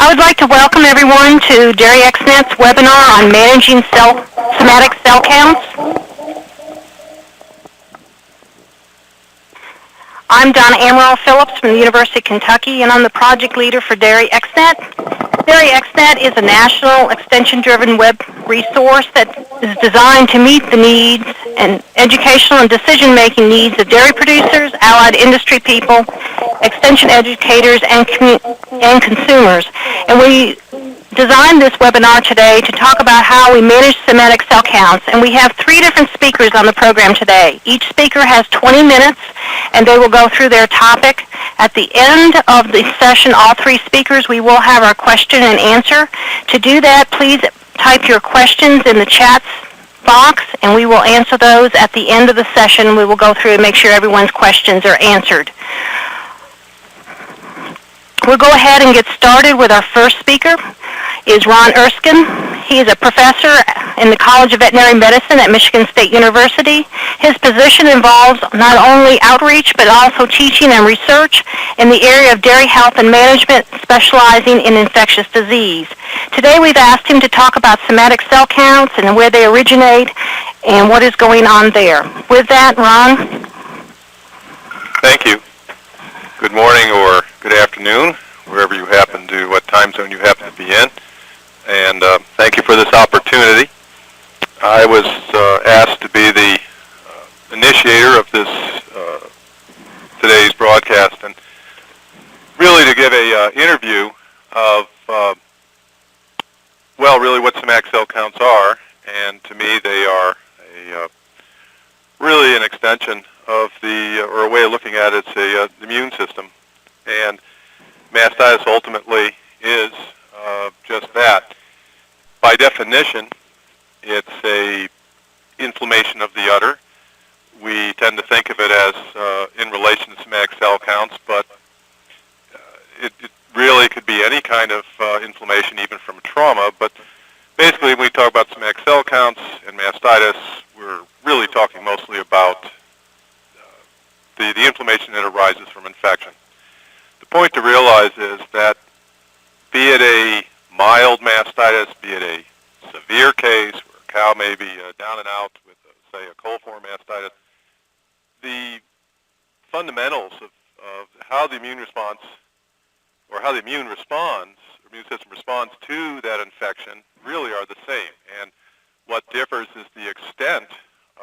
I would like to welcome everyone to DAIReXNET's webinar on managing somatic cell counts. I'm Donna Amaral Phillips from the University of Kentucky, and I'm the project leader for DAIReXNET. DAIReXNET is a national extension-driven web resource that is designed to meet the needs and educational and decision-making needs of dairy producers, allied industry people, extension educators, and consumers. And we designed this webinar today to talk about how we manage somatic cell counts. And we have 3 different speakers on the program today. Each speaker has 20 minutes, and they will go through their topic. At the end of the session, all 3 speakers, we will have our question and answer. To do that, please type your questions in the chat box, and we will answer those at the end of the session. We will go through and make sure everyone's questions are answered. We'll go ahead and get started with our first speaker. Is Ron Erskine. He is a professor in the College of Veterinary Medicine at Michigan State University. His position involves not only outreach but also teaching and research in the area of dairy health and management, specializing in infectious disease. Today we've asked him to talk about somatic cell counts and where they originate and what is going on there. With that, Ron. Thank you. Good morning or good afternoon, wherever you happen to, what time zone you happen to be in. And thank you for this opportunity. I was asked to be the initiator of this today's broadcast, and really to give a interview of, well, really what somatic cell counts are. And to me, they are really an extension of or a way of looking at it, it's the immune system. And mastitis ultimately is just that. By definition, it's a inflammation of the udder. We tend to think of it as in relation to somatic cell counts, but it really could be any kind of inflammation, even from trauma. But basically, when we talk about somatic cell counts and mastitis, we're really talking mostly about the inflammation that arises from infection. The point to realize is that be it a mild mastitis, be it a severe case where a cow may be down and out with, say, a coliform mastitis, the fundamentals of how the immune response, or how the immune system responds to that infection really are the same. And what differs is the extent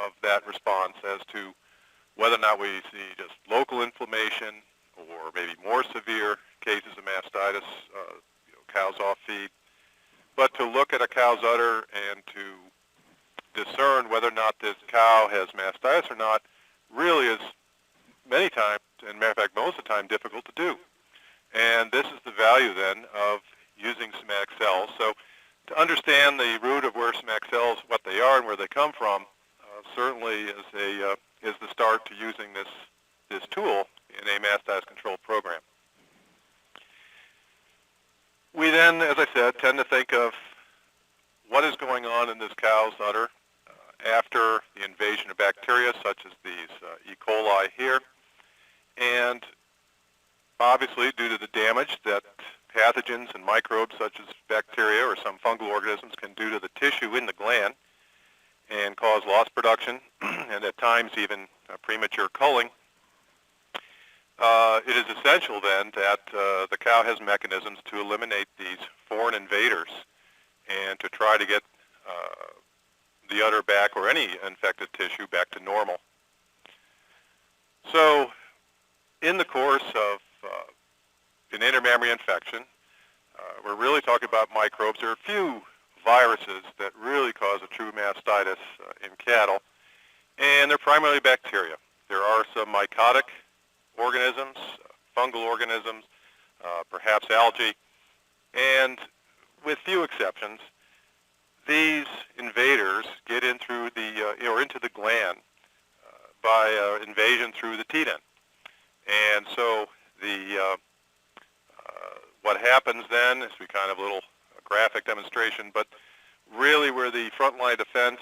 of that response as to whether or not we see just local inflammation or maybe more severe cases of mastitis, cows off feed. But to look at a cow's udder and to discern whether or not this cow has mastitis or not really is many times, and matter of fact most of the time, difficult to do. And this is the value then of using somatic cells. So to understand the root of where somatic cells, what they are and where they come from, certainly is the start to using this tool in a mastitis control program. We then, as I said, tend to think of what is going on in this cow's udder after the invasion of bacteria, such as these E. coli here. And obviously, due to the damage that pathogens and microbes such as bacteria or some fungal organisms can do to the tissue in the gland and cause loss production and at times even premature culling, it is essential then that the cow has mechanisms to eliminate these foreign invaders and to try to get the udder back, or any infected tissue, back to normal. So in the course of an intramammary infection, we're really talking about microbes. There are a few viruses that really cause a true mastitis in cattle, and they're primarily bacteria. There are some mycotic organisms, fungal organisms, perhaps algae, and with few exceptions, these invaders get in through into the gland by invasion through the teat end. And so what happens then is we kind of a little graphic demonstration, but really where the front line defense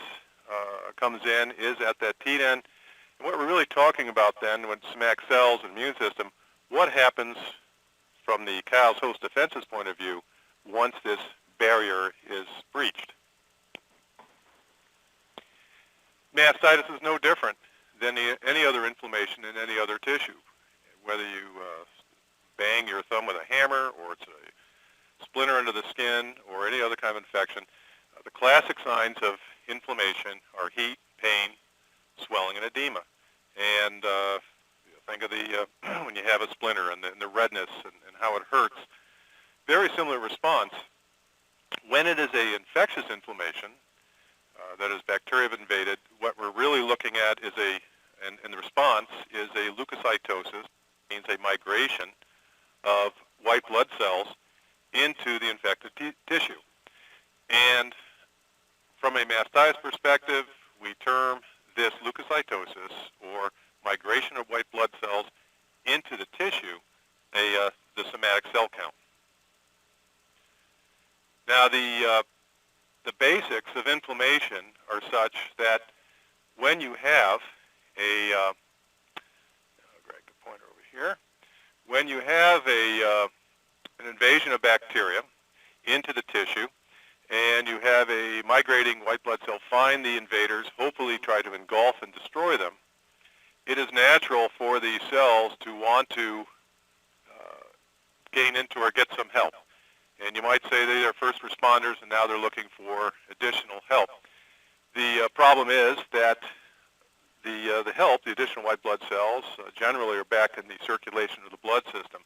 comes in is at that teat end. And what we're really talking about then with somatic cells and immune system, what happens from the cow's host defense's point of view once this barrier is breached. Mastitis is no different than any other inflammation in any other tissue. Whether you bang your thumb with a hammer, or it's a splinter under the skin, or any other kind of infection, the classic signs of inflammation are heat, pain, swelling, and edema. And think of the when you have a splinter and the redness and how it hurts. Very similar response. When it is a infectious inflammation, that is bacteria have invaded, what we're really looking at is and the response is a leukocytosis, means a migration of white blood cells into the infected tissue. And from a mastitis perspective, we term this leukocytosis, or migration of white blood cells into the tissue, the somatic cell count. Now, the basics of inflammation are such that when you have I'll grab the pointer over here. When you have an invasion of bacteria into the tissue, and you have a migrating white blood cell find the invaders, hopefully try to engulf and destroy them, it is natural for these cells to want to gain into or get some help. And you might say they are first responders, and now they're looking for additional help. The problem is that the help, the additional white blood cells, generally are back in the circulation of the blood system.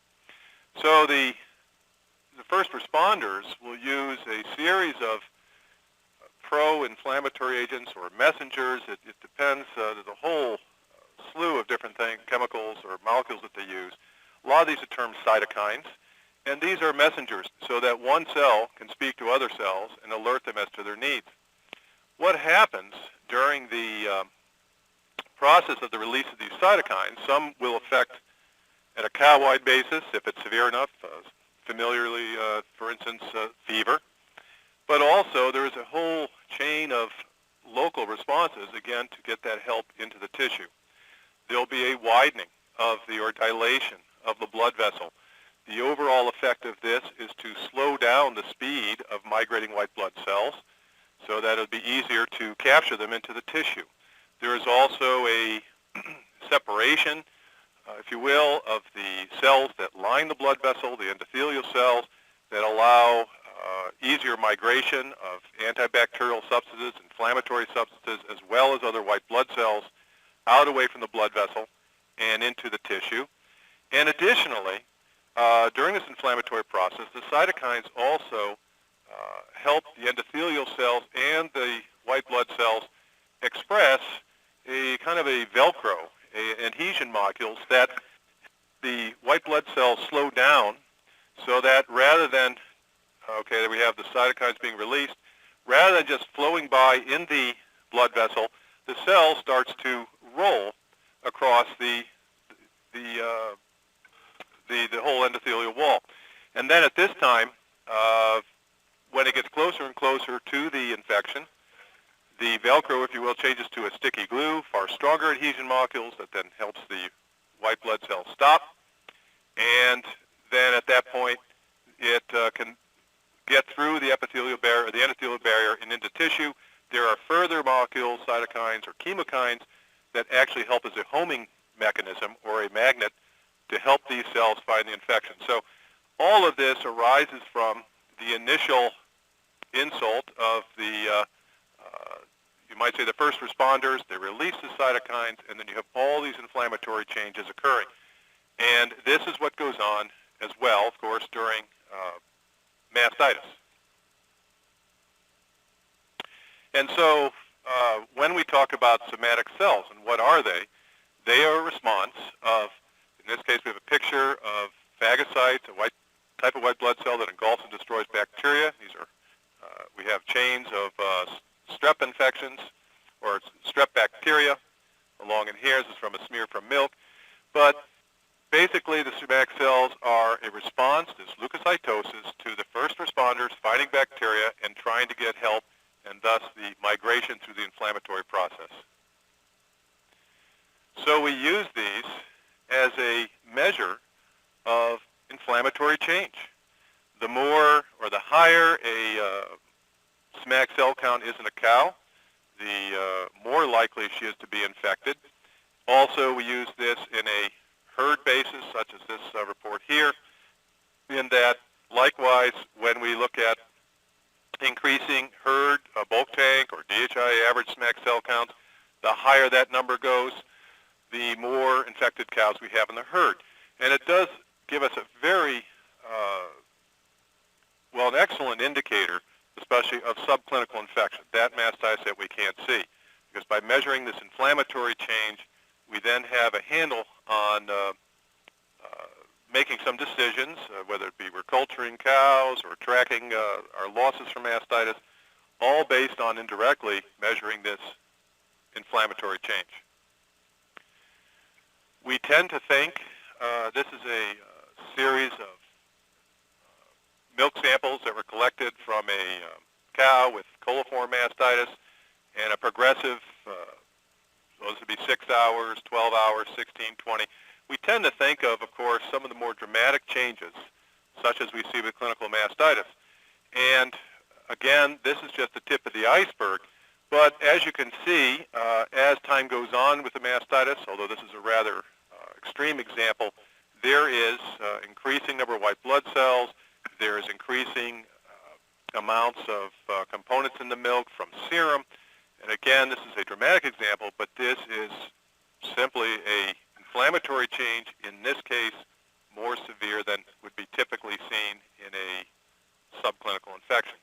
So the first responders will use a series of pro-inflammatory agents or messengers. It depends. There's a whole slew of different things, chemicals or molecules that they use. A lot of these are termed cytokines, and these are messengers so that one cell can speak to other cells and alert them as to their needs. What happens during the process of the release of these cytokines, some will affect at a cow-wide basis if it's severe enough, familiarly, for instance, fever. But also there is a whole chain of local responses, again, to get that help into the tissue. There'll be a widening of or dilation of the blood vessel. The overall effect of this is to slow down the speed of migrating white blood cells so that it'll be easier to capture them into the tissue. There is also a separation, if you will, of the cells that line the blood vessel, the endothelial cells, that allow easier migration of antibacterial substances, inflammatory substances, as well as other white blood cells out away from the blood vessel and into the tissue. And additionally, during this inflammatory process, the cytokines also help the endothelial cells and the white blood cells express a kind of a Velcro, adhesion molecules that the white blood cells slow down so that rather than, okay, we have the cytokines being released, rather than just flowing by in the blood vessel, the cell starts to roll across the whole endothelial wall. And then at this time, when it gets closer and closer to the infection, the Velcro, if you will, changes to a sticky glue, far stronger adhesion molecules that then helps the white blood cells stop. And then at that point, it can get through the epithelial barrier, the endothelial barrier, and into tissue. There are further molecules, cytokines or chemokines, that actually help as a homing mechanism or a magnet to help these cells find the infection. So all of this arises from the initial insult of the you might say the first responders. They release the cytokines, and then you have all these inflammatory changes occurring. And this is what goes on as well, of course, during mastitis. And so when we talk about somatic cells, and what are they? They are a response of, in this case, we have a picture of phagocytes, a type of white blood cell that engulfs and destroys bacteria. These are, we have chains of strep infections or strep bacteria along in here. This is from a smear from milk. But basically, the somatic cells are a response, this leukocytosis, to the first responders fighting bacteria and trying to get help, and thus the migration through the inflammatory process. So we use these as a measure of inflammatory change. The more or the higher a SMAC cell count is in a cow, the more likely she is to be infected. Also, we use this in a herd basis, such as this report here, in that, likewise, when we look at increasing herd bulk tank or DHI average SMAC cell counts, the higher that number goes, the more infected cows we have in the herd. And it does give us a very, an excellent indicator, especially of subclinical infection, that mastitis that we can't see. Because by measuring this inflammatory change, we then have a handle on making some decisions, whether it be we're culturing cows or tracking our losses from mastitis, all based on indirectly measuring this inflammatory change. We tend to think this is a series of milk samples that were collected from a cow with coliform mastitis and a progressive, those would be 6 hours, 12 hours, 16, 20. We tend to think of course, some of the more dramatic changes, such as we see with clinical mastitis. And again, this is just the tip of the iceberg. But as you can see, as time goes on with the mastitis, although this is a rather extreme example, there is increasing number of white blood cells. There is increasing amounts of components in the milk from serum. And again, this is a dramatic example, but this is simply a inflammatory change, in this case, more severe than would be typically seen in a subclinical infection.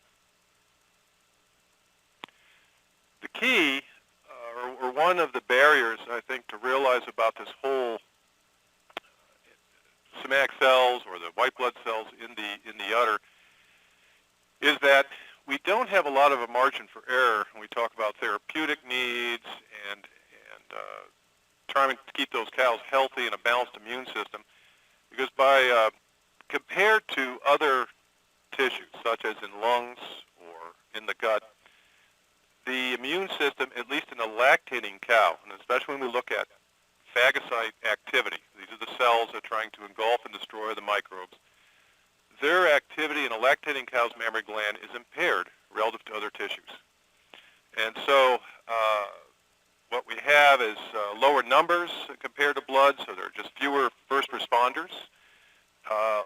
The key, or one of the barriers, I think, to realize about this whole SMAC cells or the white blood cells in the udder is that we don't have a lot of a margin for error when we talk about therapeutic needs and trying to keep those cows healthy and a balanced immune system, because by compared to other tissues, such as in lungs or in the gut, the immune system, at least in a lactating cow, and especially when we look at phagocyte activity, these are the cells that are trying to engulf and destroy the microbes, their activity in a lactating cow's mammary gland is impaired relative to other tissues. And so what we have is lower numbers compared to blood, so there are just fewer first responders.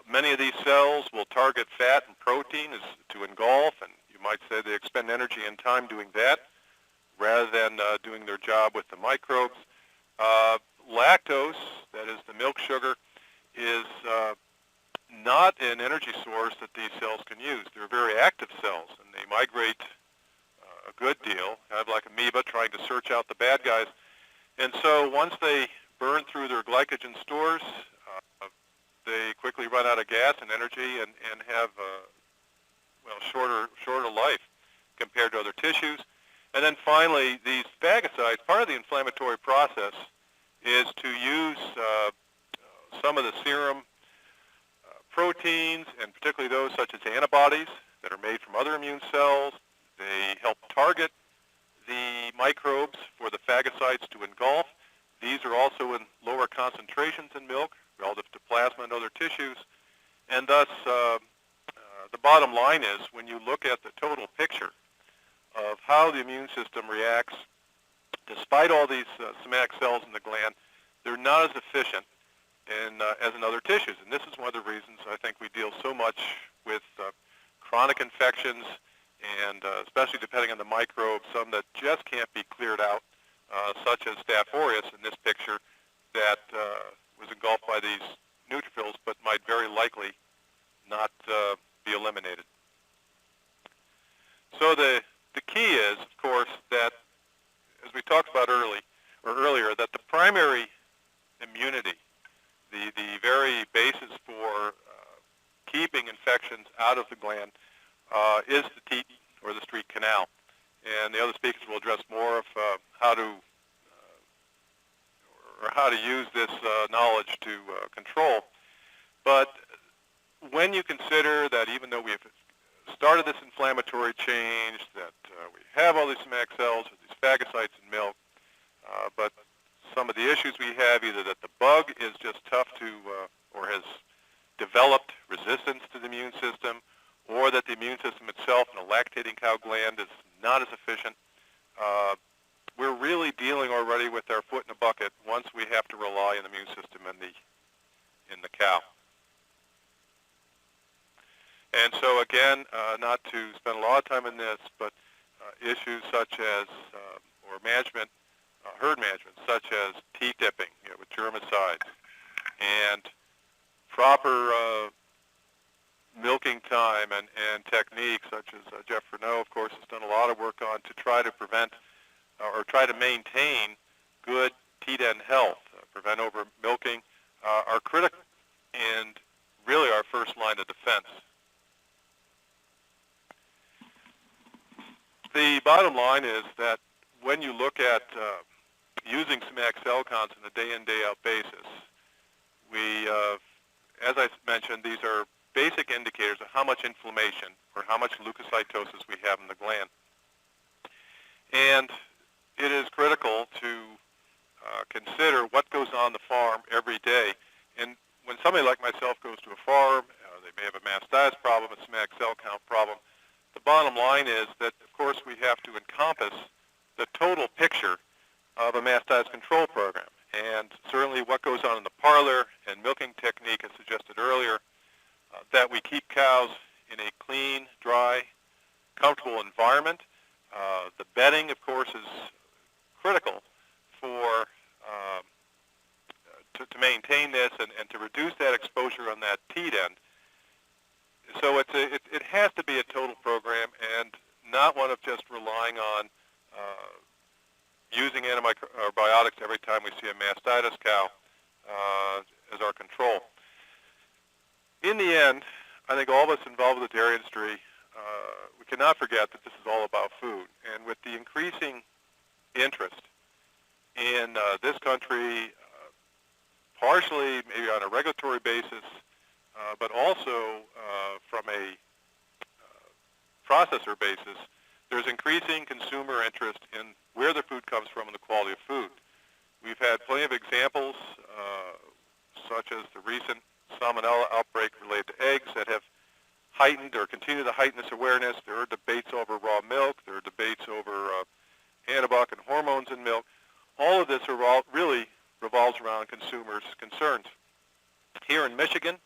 Many of these cells will target fat and protein to engulf, and you might say they expend energy and time doing that rather than doing their job with the microbes. Lactose, that is the milk sugar, is not an energy source that these cells can use. They're very active cells, and they migrate a good deal, kind of like amoeba trying to search out the bad guys. And so once they burn through their glycogen stores, they quickly run out of gas and energy and have shorter life compared to other tissues. And then finally, these phagocytes, part of the inflammatory process is to use some of the serum proteins, and particularly those such as antibodies that are made from other immune cells. They help target the microbes for the phagocytes to engulf. These are also in lower concentrations in milk relative to plasma and other tissues. And thus, the bottom line is, when you look at the total picture of how the immune system reacts, despite all these SMAC cells in the gland, they're not as efficient as in other tissues. And this is one of the reasons I think we deal so much with chronic infections, and especially depending on the microbe, some that just can't be cleared out, such as Staph aureus in this picture, that was engulfed by these neutrophils, but might very likely not be eliminated. So the key is, of course, that, as we talked about earlier, that the primary immunity, the very basis for keeping infections out of the gland, is the teat or the street canal. And the other speakers will address more of how to use this knowledge to control. But when you consider that even though we have started this inflammatory change, that we have all these SMAC cells or these phagocytes in milk, but some of the issues we have, either that the bug is just tough to, or has developed resistance to the immune system, or that the immune lactating cow gland is not as efficient. We're really dealing already with our foot in a bucket once we have to rely on the immune system in the cow. And so again, not to spend a lot of time on this, but issues such as, or management, herd management, such as teat dipping, with germicides, and proper milking time and techniques, such as Jeff Reneau, of course, has done a lot of work on to try to prevent or try to maintain good teat end health, prevent over milking, are critical and really our first line of defense. The bottom line is that when you look at using somatic cell counts on a day-in, day-out basis, we, as I mentioned, these are basic indicators of how much inflammation or how much leukocytosis we have in the gland. And it is critical to consider what goes on the farm every day. And when somebody like myself goes to a farm, they may have a mastitis problem, a somatic cell count problem. The bottom line is that, of course, we have to encompass the total picture of a mastitis control program. And certainly what goes on in the parlor and milking technique, as suggested earlier, that we keep cows in a clean, dry, comfortable environment. The bedding, of course, is critical for to maintain this and to reduce that exposure on that teat end. So it has to be a total program and not one of just relying on using antibiotics every time we see a mastitis cow as our control. In the end, I think all of us involved with the dairy industry, we cannot forget that this is all about food. And with the increasing interest in this country, partially maybe on a regulatory basis, but also from a processor basis, there's increasing consumer interest in where the food comes from and the quality of food. We've had plenty of examples, such as the recent salmonella outbreak related to eggs that have heightened or continue to heighten this awareness. There are debates over raw milk. There are debates over anabolic and hormones in milk. All of this really revolves around consumers' concerns. Here in Michigan,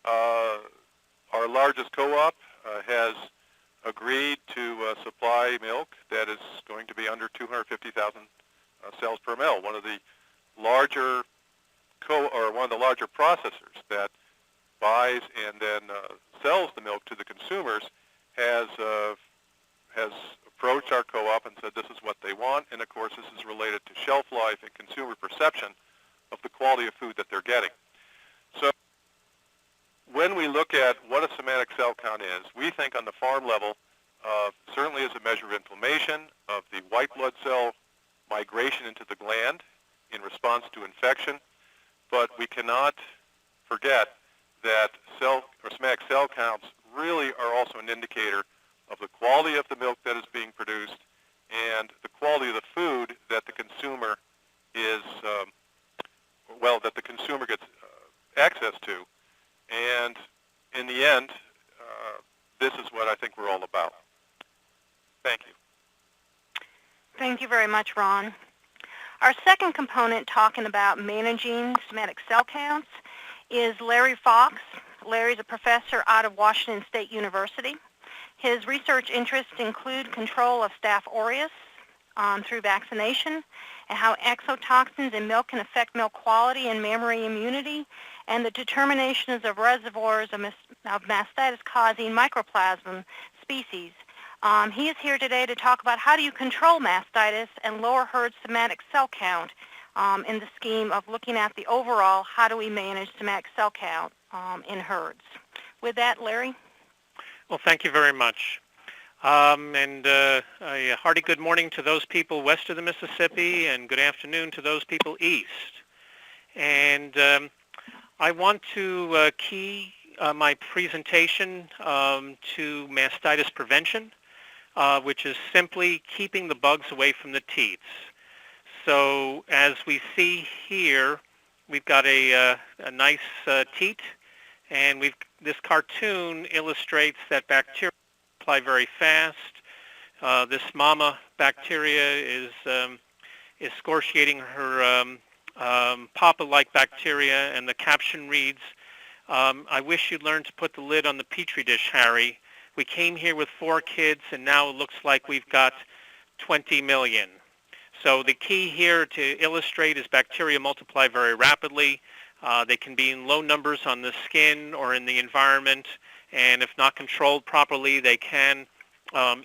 our largest co-op has agreed to supply milk that is going to be under 250,000 cells per ml. One of the larger processors that buys and then sells the milk to the consumers has approached our co-op and said this is what they want. And of course, this is related to shelf life and consumer perception of the quality of food that they're getting. So when we look at what a somatic cell count is, we think on the farm level, certainly as a measure of inflammation, of the white blood cell migration into the gland in response to infection, but we cannot forget that somatic cell counts really are also an indicator of the quality of the milk that is being produced and the quality of the food that the consumer is, that the consumer gets access to. And in the end, this is what I think we're all about. Thank you. Thank you very much, Ron. Our second component talking about managing somatic cell counts is Larry Fox. Larry's a professor out of Washington State University. His research interests include control of Staph aureus through vaccination and how exotoxins in milk can affect milk quality and mammary immunity, and the determinations of reservoirs of mastitis-causing mycoplasma species. He is here today to talk about how do you control mastitis and lower herd somatic cell count in the scheme of looking at the overall how do we manage somatic cell count in herds. With that, Larry? Well, thank you very much. And a hearty good morning to those people west of the Mississippi and good afternoon to those people east. And I want to key my presentation to mastitis prevention, which is simply keeping the bugs away from the teats. So as we see here, we've got a nice teat, and this cartoon illustrates that bacteria multiply very fast. This mama bacteria is scortiating her papa-like bacteria, and the caption reads, I wish you'd learn to put the lid on the Petri dish, Harry. We came here with 4 kids, and now it looks like we've got 20 million. So the key here to illustrate is bacteria multiply very rapidly. They can be in low numbers on the skin or in the environment, and if not controlled properly, they can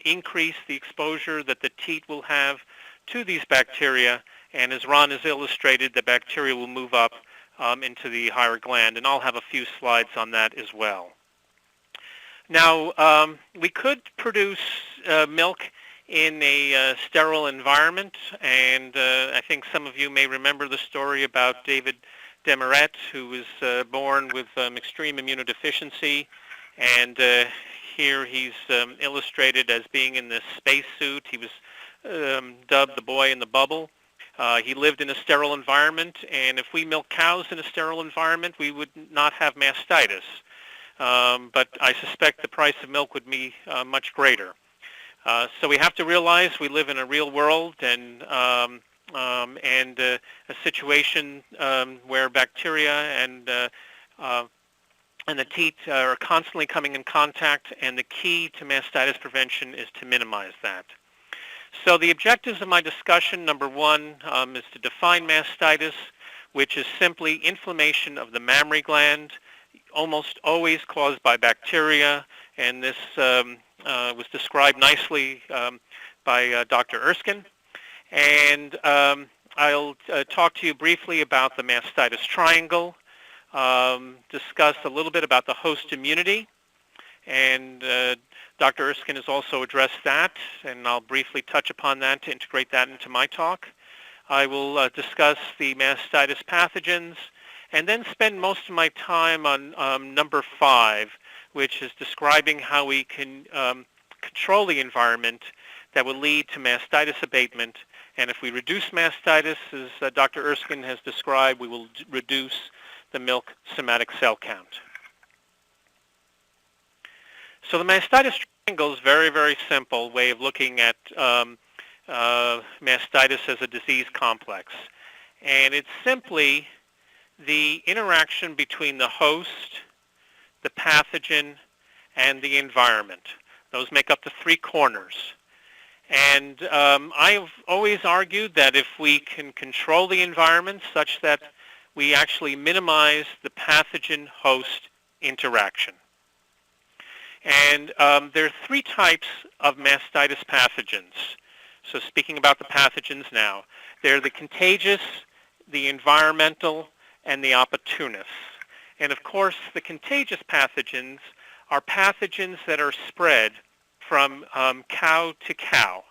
increase the exposure that the teat will have to these bacteria. And as Ron has illustrated, the bacteria will move up into the higher gland, and I'll have a few slides on that as well. Now, we could produce milk in a sterile environment, and I think some of you may remember the story about David Demaret, who was born with extreme immunodeficiency, and here he's illustrated as being in this space suit. He was dubbed the boy in the bubble. He lived in a sterile environment, and if we milk cows in a sterile environment, we would not have mastitis. But I suspect the price of milk would be much greater. So we have to realize we live in a real world, and a situation where bacteria and the teat are constantly coming in contact, and the key to mastitis prevention is to minimize that. So the objectives of my discussion, number one, is to define mastitis, which is simply inflammation of the mammary gland, almost always caused by bacteria, and this was described nicely by Dr. Erskine. And I'll talk to you briefly about the Mastitis Triangle, discuss a little bit about the host immunity, and Dr. Erskine has also addressed that, and I'll briefly touch upon that to integrate that into my talk. I will discuss the mastitis pathogens, and then spend most of my time on number 5, which is describing how we can control the environment that will lead to mastitis abatement. And if we reduce mastitis, as Dr. Erskine has described, we will reduce the milk somatic cell count. So the Mastitis Triangle is a very, very simple way of looking at mastitis as a disease complex. And it's simply the interaction between the host, the pathogen, and the environment. Those make up the 3 corners. And I've always argued that if we can control the environment such that we actually minimize the pathogen-host interaction. And there are 3 types of mastitis pathogens. So speaking about the pathogens now, they're the contagious, the environmental, and the opportunist. And of course, the contagious pathogens are pathogens that are spread from cow to cow.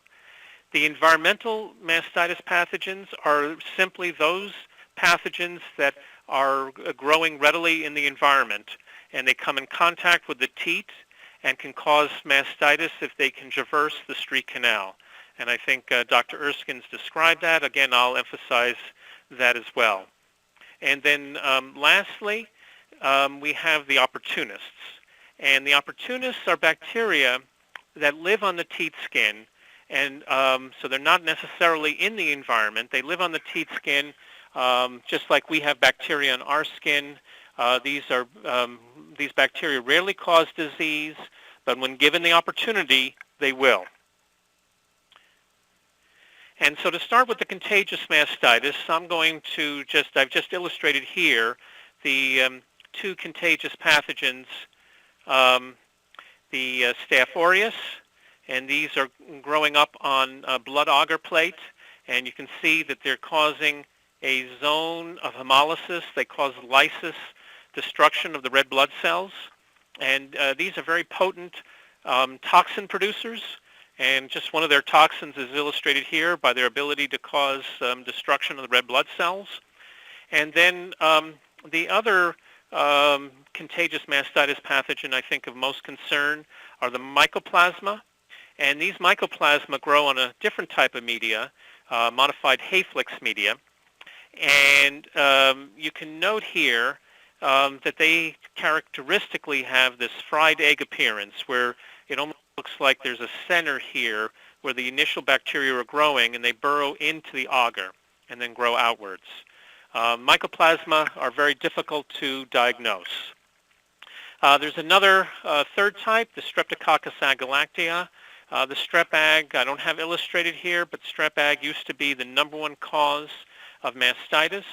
The environmental mastitis pathogens are simply those pathogens that are growing readily in the environment, and they come in contact with the teat and can cause mastitis if they can traverse the street canal. And I think Dr. Erskine's described that. Again, I'll emphasize that as well. And then lastly, we have the opportunists. And the opportunists are bacteria that live on the teat skin, and so they're not necessarily in the environment. They live on the teat skin just like we have bacteria on our skin. These bacteria rarely cause disease, but when given the opportunity, they will. And so to start with the contagious mastitis, I'm going to I've just illustrated here the 2 contagious pathogens, the Staph aureus, and these are growing up on a blood agar plate, and you can see that they're causing a zone of hemolysis. They cause lysis, destruction of the red blood cells, and these are very potent toxin producers, and just one of their toxins is illustrated here by their ability to cause destruction of the red blood cells. And then the other contagious mastitis pathogen I think of most concern are the mycoplasma, and these mycoplasma grow on a different type of media, modified Hayflix media, and you can note here that they characteristically have this fried egg appearance where it almost looks like there's a center here where the initial bacteria are growing, and they burrow into the agar and then grow outwards. Mycoplasma are very difficult to diagnose. There's another third type, the Streptococcus agalactiae. The strep ag, I don't have illustrated here, but strep ag used to be the #1 cause of mastitis,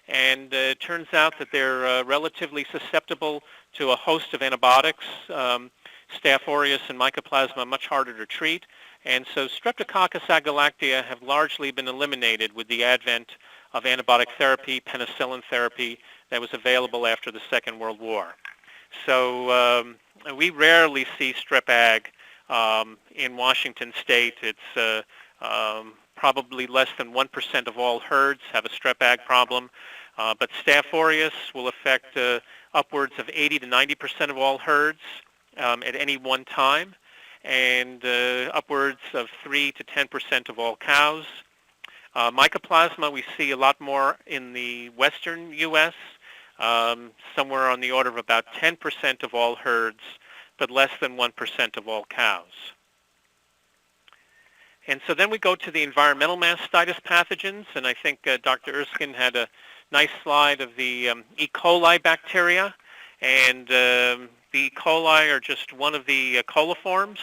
and it turns out that they're relatively susceptible to a host of antibiotics. Staph aureus and Mycoplasma much harder to treat, and so Streptococcus agalactiae have largely been eliminated with the advent of antibiotic therapy, penicillin therapy that was available after the Second World War. So we rarely see strep ag in Washington State. It's probably less than 1% of all herds have a strep ag problem, but Staph aureus will affect upwards of 80 to 90% of all herds at any one time, and upwards of 3 to 10% of all cows. Mycoplasma we see a lot more in the western U.S., somewhere on the order of about 10% of all herds, but less than 1% of all cows. And so then we go to the environmental mastitis pathogens, and I think Dr. Erskine had a nice slide of the E. coli bacteria, and the E. coli are just one of the coliforms,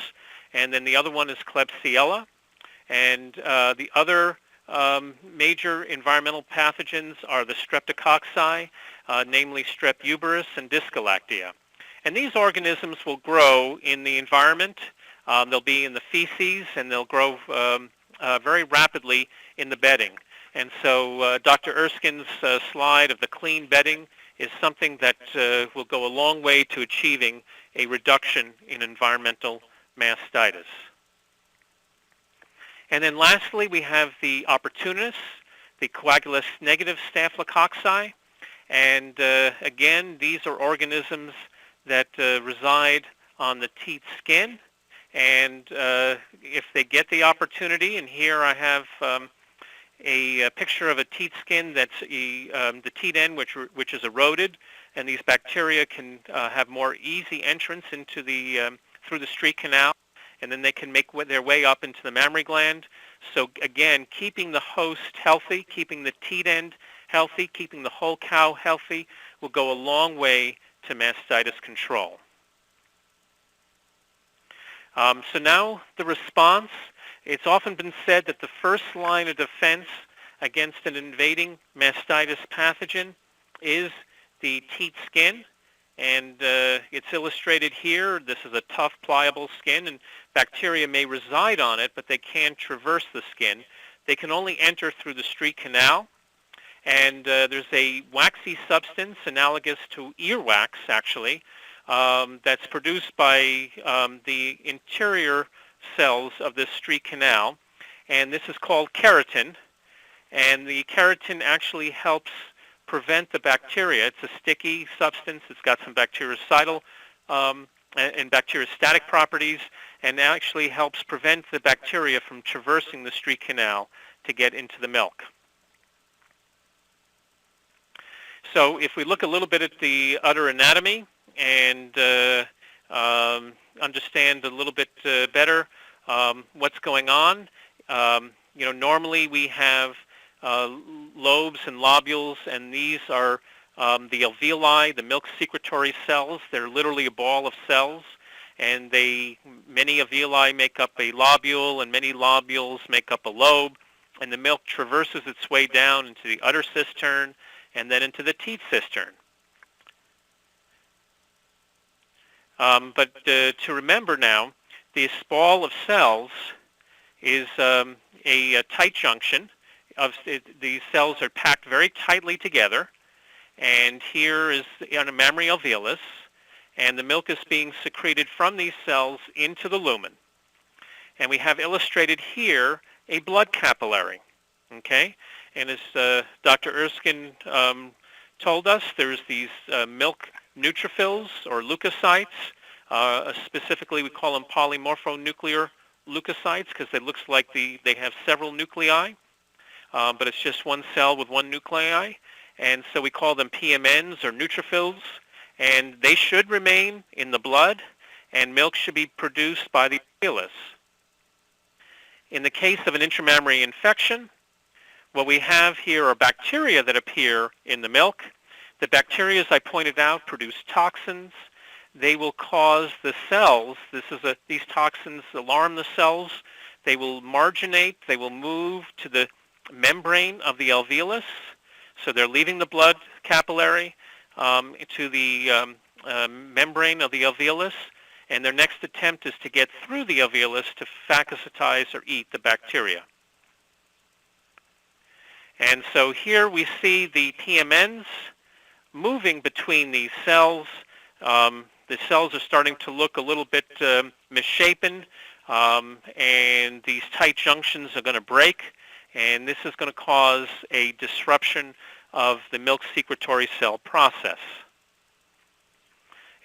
and then the other one is Klebsiella, and the other major environmental pathogens are the Streptococci, namely Strep uberis and Dysgalactia. And these organisms will grow in the environment. They'll be in the feces, and they'll grow very rapidly in the bedding. And so Dr. Erskine's slide of the clean bedding is something that will go a long way to achieving a reduction in environmental mastitis. And then lastly, we have the opportunists, the coagulus negative Staphylococci. And again, these are organisms that reside on the teat skin. And if they get the opportunity, and here I have a picture of a teat skin that's the teat end which is eroded, and these bacteria can have more easy entrance into the through the street canal, and then they can make their way up into the mammary gland. So again, keeping the host healthy, keeping the teat end healthy, keeping the whole cow healthy will go a long way to mastitis control. So now the response. It's often been said that the first line of defense against an invading mastitis pathogen is the teat skin, and it's illustrated here. This is a tough, pliable skin, and bacteria may reside on it, but they can't traverse the skin. They can only enter through the street canal, and there's a waxy substance analogous to earwax, actually, that's produced by the interior cells of this street canal, and this is called keratin, and the keratin actually helps prevent the bacteria. It's a sticky substance. It's got some bactericidal and bacteriostatic properties, and actually helps prevent the bacteria from traversing the street canal to get into the milk. So if we look a little bit at the udder anatomy and understand a little bit better what's going on, normally we have lobes and lobules, and these are the alveoli, the milk secretory cells. They're literally a ball of cells, and many alveoli make up a lobule, and many lobules make up a lobe, and the milk traverses its way down into the udder cistern and then into the teat cistern. But to remember now, this ball of cells is a tight junction. These cells are packed very tightly together, and here is on a mammary alveolus, and the milk is being secreted from these cells into the lumen. And we have illustrated here a blood capillary, okay? And as Dr. Erskine told us, there's these milk neutrophils or leukocytes. Specifically, we call them polymorphonuclear leukocytes because it looks like they have several nuclei, but it's just one cell with one nuclei. And so we call them PMNs or neutrophils, and they should remain in the blood, and milk should be produced by the alveolus. In the case of an intramammary infection, what we have here are bacteria that appear in the milk. The bacteria, as I pointed out, produce toxins. They will cause the cells, these toxins alarm the cells. They will marginate, they will move to the membrane of the alveolus. So they're leaving the blood capillary to the membrane of the alveolus, and their next attempt is to get through the alveolus to phagocytize or eat the bacteria. And so here we see the PMNs moving between these cells. The cells are starting to look a little bit misshapen, and these tight junctions are going to break, and this is going to cause a disruption of the milk secretory cell process.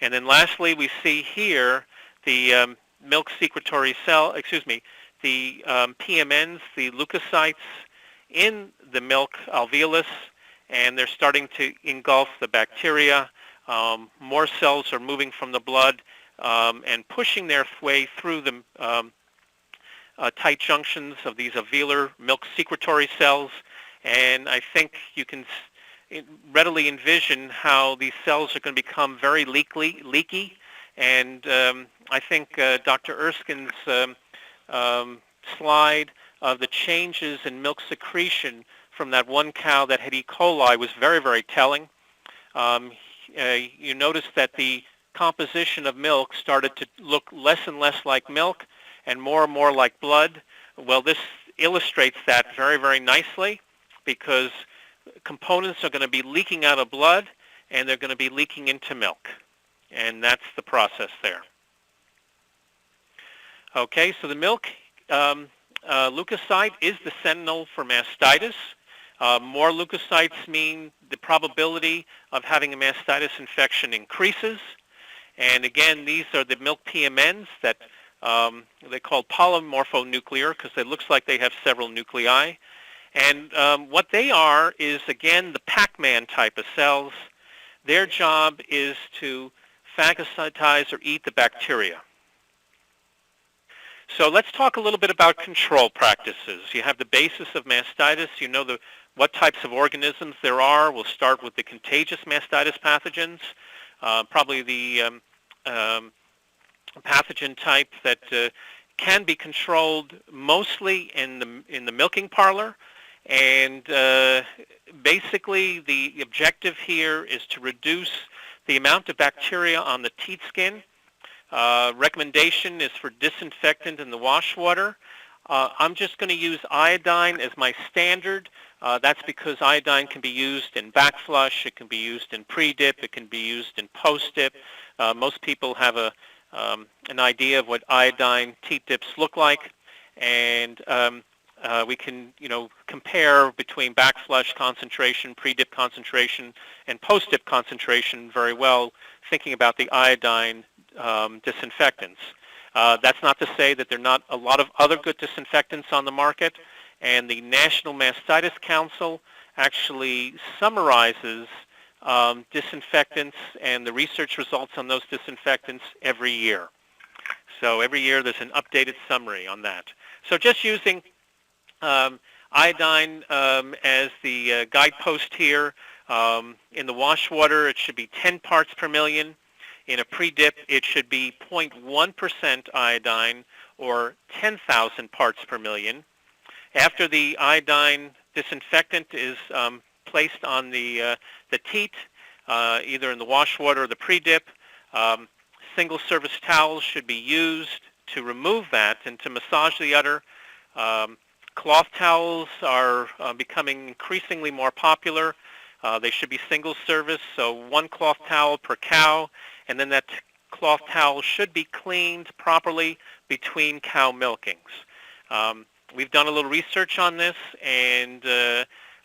And then lastly, we see here the milk secretory cell, the PMNs, the leukocytes in the milk alveolus, and they're starting to engulf the bacteria. More cells are moving from the blood and pushing their way through the tight junctions of these alveolar milk secretory cells, and I think you can readily envision how these cells are going to become very leaky, and I think Dr. Erskine's slide of the changes in milk secretion from that one cow that had E. coli was very, very telling. You notice that the composition of milk started to look less and less like milk and more like blood. Well, this illustrates that very, very nicely, because components are going to be leaking out of blood and they're going to be leaking into milk. And that's the process there. Okay, so the milk leukocyte is the sentinel for mastitis. More leukocytes mean the probability of having a mastitis infection increases. And again, these are the milk PMNs that they call polymorphonuclear, because it looks like they have several nuclei. And what they are is, again, the Pac-Man type of cells. Their job is to phagocytize or eat the bacteria. So let's talk a little bit about control practices. You have the basis of mastitis. You know what types of organisms there are. We'll start with the contagious mastitis pathogens, probably the pathogen type that can be controlled mostly in the milking parlor. And basically the objective here is to reduce the amount of bacteria on the teat skin. Recommendation is for disinfectant in the wash water. I'm just going to use iodine as my standard. That's because iodine can be used in backflush, it can be used in pre-dip, it can be used in post-dip. Most people have an idea of what iodine teat dips look like, and we can compare between backflush concentration, pre-dip concentration, and post-dip concentration very well, thinking about the iodine disinfectants. That's not to say that there are not a lot of other good disinfectants on the market, and the National Mastitis Council actually summarizes disinfectants and the research results on those disinfectants every year. So every year there's an updated summary on that. So just using iodine as the guidepost here, in the wash water it should be 10 parts per million. In a pre-dip, it should be 0.1% iodine, or 10,000 parts per million. After the iodine disinfectant is placed on the teat, either in the wash water or the pre-dip, single-service towels should be used to remove that and to massage the udder. Cloth towels are becoming increasingly more popular. They should be single-service, so one cloth towel per cow, and then that cloth towel should be cleaned properly between cow milkings. We've done a little research on this, and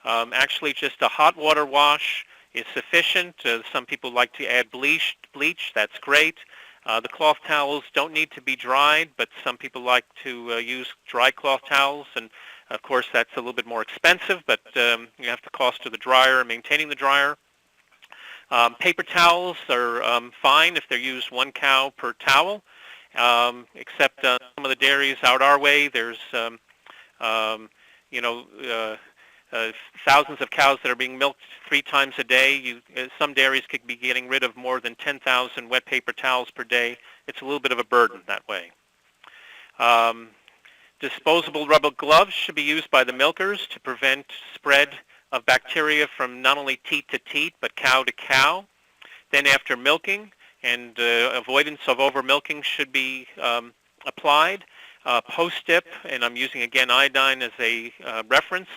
actually just a hot water wash is sufficient. Some people like to add bleach. That's great. The cloth towels don't need to be dried, but some people like to use dry cloth towels, and of course that's a little bit more expensive, but you have the cost of the dryer and maintaining the dryer. Paper towels are fine if they're used one cow per towel, except some of the dairies out our way, there's You know, thousands of cows that are being milked 3 times a day. Some dairies could be getting rid of more than 10,000 wet paper towels per day. It's a little bit of a burden that way. Disposable rubber gloves should be used by the milkers to prevent spread of bacteria from not only teat to teat, but cow to cow. Then after milking, and avoidance of over-milking should be applied. Post-dip, and I'm using again iodine as a reference,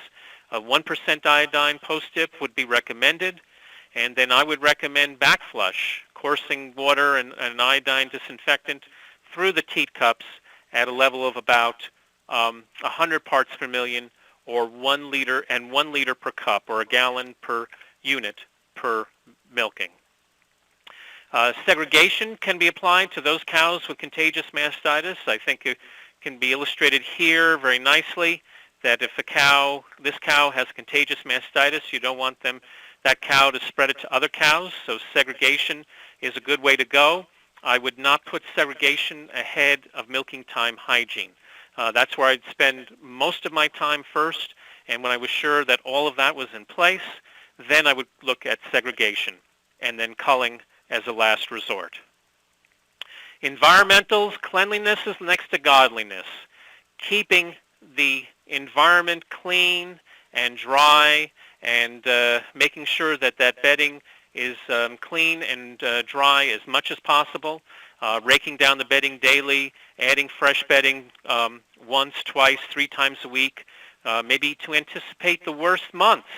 1% iodine post-dip would be recommended. And then I would recommend backflush, coursing water and iodine disinfectant through the teat cups at a level of about 100 parts per million, or 1 liter, and 1 liter per cup, or a gallon per unit per milking. Segregation can be applied to those cows with contagious mastitis. I think it can be illustrated here very nicely that if this cow has contagious mastitis, you don't want that cow to spread it to other cows, so segregation is a good way to go. I would not put segregation ahead of milking time hygiene. That's where I'd spend most of my time first, and when I was sure that all of that was in place, then I would look at segregation, and then culling as a last resort. Environmentals, cleanliness is next to godliness. Keeping the environment clean and dry, and making sure that bedding is clean and dry as much as possible. Raking down the bedding daily, adding fresh bedding once, twice, 3 times a week, maybe to anticipate the worst months.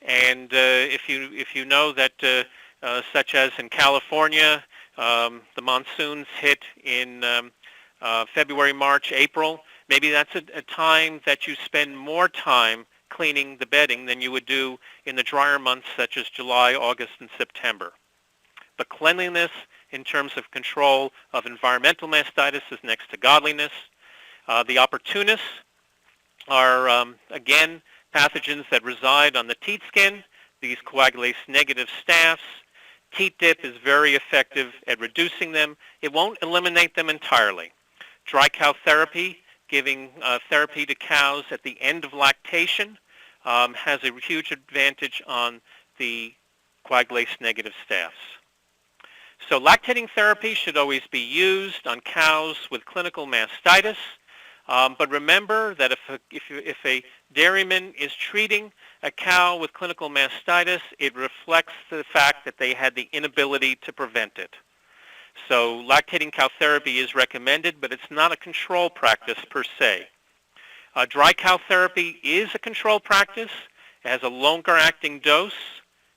If you know that, such as in California, the monsoons hit in February, March, April, maybe that's a time that you spend more time cleaning the bedding than you would do in the drier months such as July, August, and September. But cleanliness in terms of control of environmental mastitis is next to godliness. The opportunists are, again, pathogens that reside on the teat skin, these coagulase-negative staphs. Teat dip is very effective at reducing them. It won't eliminate them entirely. Dry cow therapy, giving therapy to cows at the end of lactation, has a huge advantage on the coagulase-negative staphs. So lactating therapy should always be used on cows with clinical mastitis. But remember that if a dairyman is treating a cow with clinical mastitis, it reflects the fact that they had the inability to prevent it. So lactating cow therapy is recommended, but it's not a control practice per se. Dry cow therapy is a control practice. It has a longer acting dose.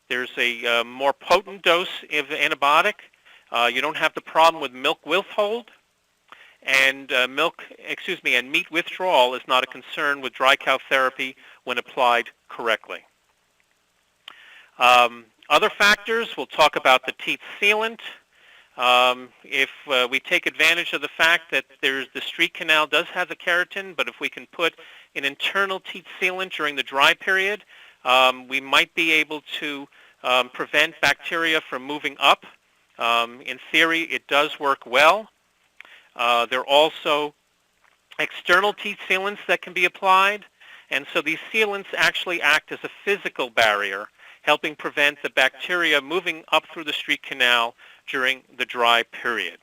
There's a more potent dose of antibiotic. You don't have the problem with milk withhold. And meat withdrawal is not a concern with dry cow therapy when applied correctly. Other factors, we'll talk about the teat sealant. If we take advantage of the fact that the street canal does have a keratin, but if we can put an internal teat sealant during the dry period, we might be able to prevent bacteria from moving up. In theory, it does work well. There are also external teat sealants that can be applied, and so these sealants actually act as a physical barrier, helping prevent the bacteria moving up through the street canal during the dry period.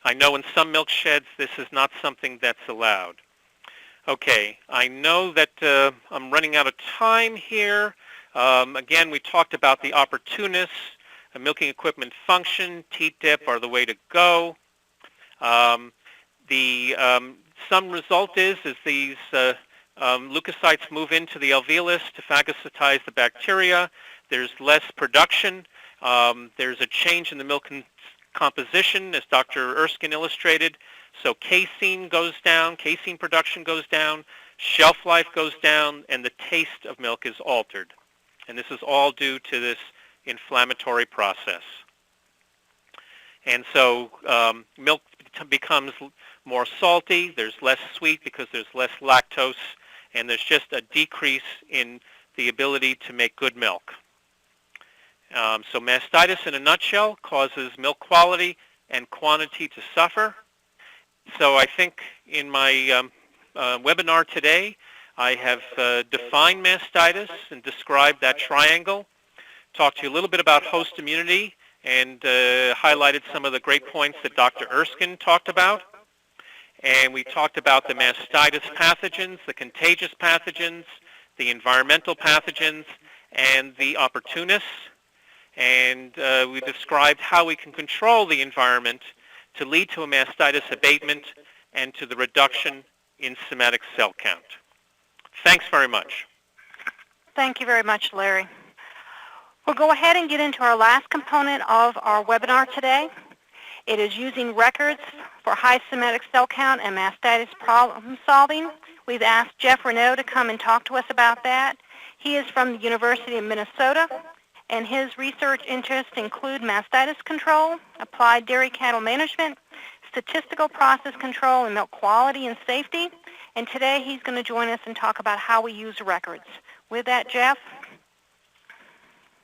I know in some milk sheds this is not something that's allowed. Okay, I know that I'm running out of time here. Again, we talked about the opportunists, milking equipment function, teat dip are the way to go. Some result is these leukocytes move into the alveolus to phagocytize the bacteria. There's less production. There's a change in the milk composition, as Dr. Erskine illustrated. So casein goes down, casein production goes down, shelf life goes down, and the taste of milk is altered. And this is all due to this inflammatory process. And so milk becomes more salty, there's less sweet because there's less lactose, and there's just a decrease in the ability to make good milk. So mastitis in a nutshell causes milk quality and quantity to suffer. So I think in my webinar today, I have defined mastitis and described that triangle, talked to you a little bit about host immunity, and highlighted some of the great points that Dr. Erskine talked about. And we talked about the mastitis pathogens, the contagious pathogens, the environmental pathogens, and the opportunists. And we described how we can control the environment to lead to a mastitis abatement and to the reduction in somatic cell count. Thanks very much. Thank you very much, Larry. We'll go ahead and get into our last component of our webinar today. It is using records for high somatic cell count and mastitis problem solving. We've asked Jeff Reneau to come and talk to us about that. He is from the University of Minnesota, and his research interests include mastitis control, applied dairy cattle management, statistical process control, and milk quality and safety. And today he's going to join us and talk about how we use records. With that, Jeff.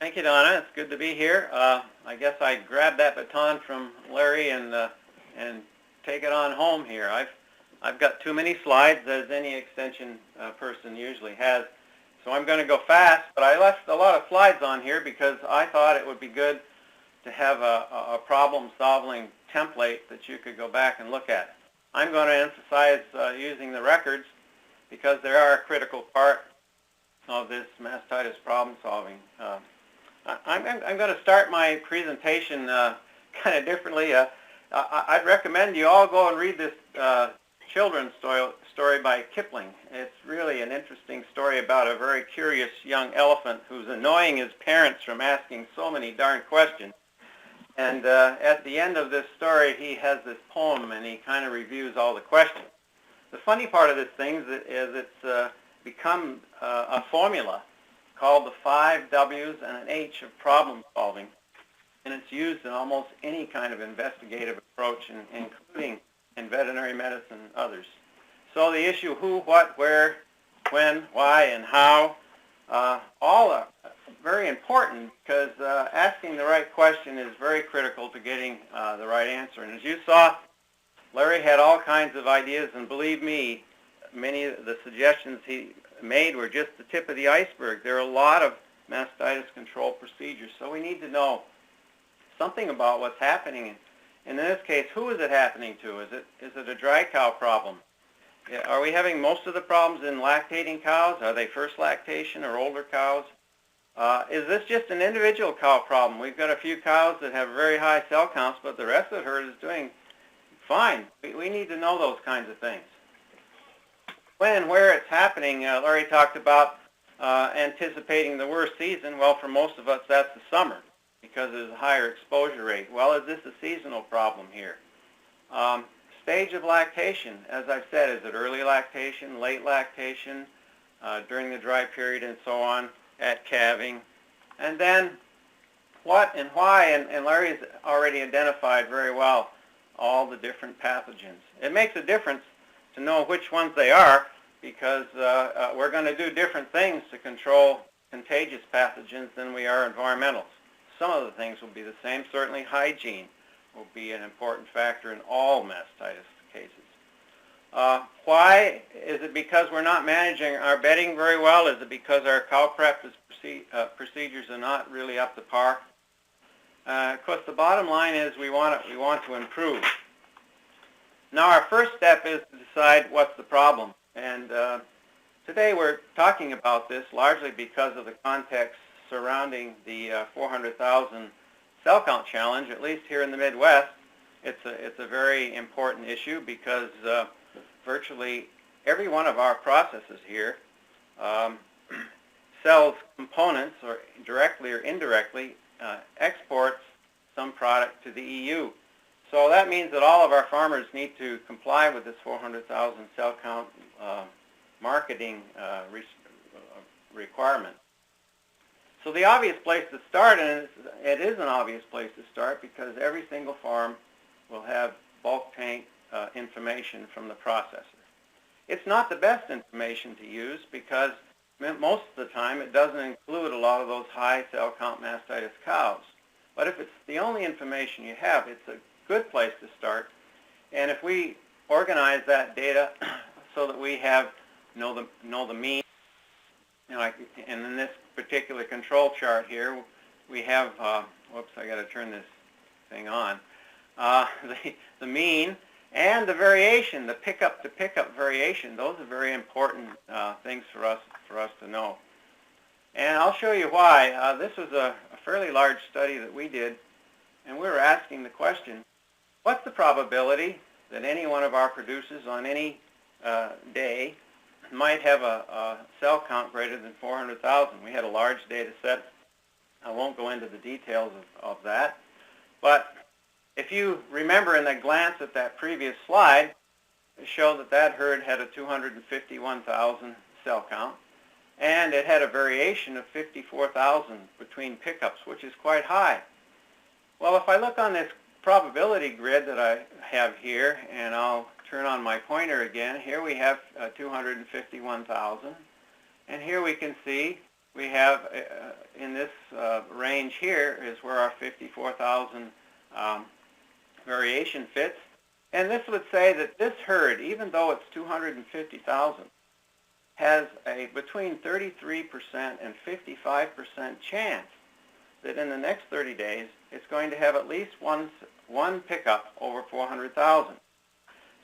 Thank you, Donna. It's good to be here. I guess I grabbed that baton from Larry and take it on home here. I've got too many slides, as any extension person usually has, so I'm going to go fast. But I left a lot of slides on here because I thought it would be good to have a problem-solving template that you could go back and look at. I'm going to emphasize using the records because they are a critical part of this mastitis problem solving. I'm going to start my presentation kind of differently. I'd recommend you all go and read this children's story by Kipling. It's really an interesting story about a very curious young elephant who's annoying his parents from asking so many darn questions. And at the end of this story, he has this poem, and he kind of reviews all the questions. The funny part of this thing is it's become a formula called the 5 W's and an H of problem solving, and it's used in almost any kind of investigative approach, including in veterinary medicine and others. So the issue who, what, where, when, why, and how, all are very important because asking the right question is very critical to getting the right answer. And as you saw, Larry had all kinds of ideas, and believe me, many of the suggestions he made were just the tip of the iceberg. There are a lot of mastitis control procedures, so we need to know something about what's happening. And in this case, who is it happening to? Is it a dry cow problem? Are we having most of the problems in lactating cows? Are they first lactation or older cows? Is this just an individual cow problem? We've got a few cows that have very high cell counts, but the rest of the herd is doing fine. We need to know those kinds of things. When and where it's happening, Larry talked about anticipating the worst season. Well, for most of us, that's the summer because there's a higher exposure rate. Well, is this a seasonal problem here? Stage of lactation, as I've said, is it early lactation, late lactation, during the dry period, and so on, at calving? And then what and why, and Larry's already identified very well all the different pathogens. It makes a difference to know which ones they are because we're going to do different things to control contagious pathogens than we are environmentals. Some of the things will be the same. Certainly hygiene will be an important factor in all mastitis cases. Why? Is it because we're not managing our bedding very well? Is it because our cow prep procedures are not really up to par? Of course, the bottom line is we want to improve. Now, our first step is to decide what's the problem. And today we're talking about this largely because of the context surrounding the 400,000 cell count challenge, at least here in the Midwest. It's a very important issue because virtually every one of our processes here sells components, or directly or indirectly exports some product to the EU. So that means that all of our farmers need to comply with this 400,000 cell count marketing requirement. So the obvious place to start, and it is an obvious place to start because every single farm will have bulk tank information from the processor. It's not the best information to use because most of the time it doesn't include a lot of those high cell count mastitis cows. But if it's the only information you have, it's a good place to start. And if we organize that data so that we know the mean. And in this particular control chart here, we have, whoops, I got to turn this thing on, the mean and the variation, the pickup to pickup variation. Those are very important things for us to know. And I'll show you why. This was a fairly large study that we did, and we were asking the question, what's the probability that any one of our producers on any day might have a cell count greater than 400,000? We had a large data set. I won't go into the details of that, but if you remember in the glance at that previous slide, it showed that herd had a 251,000 cell count, and it had a variation of 54,000 between pickups, which is quite high. Well, if I look on this probability grid that I have here, and I'll turn on my pointer again, here we have 251,000, and here we can see we have in this range here is where our 54,000 variation fits. And this would say that this herd, even though it's 250,000, has a between 33% and 55% chance that in the next 30 days it's going to have at least one pickup over 400,000.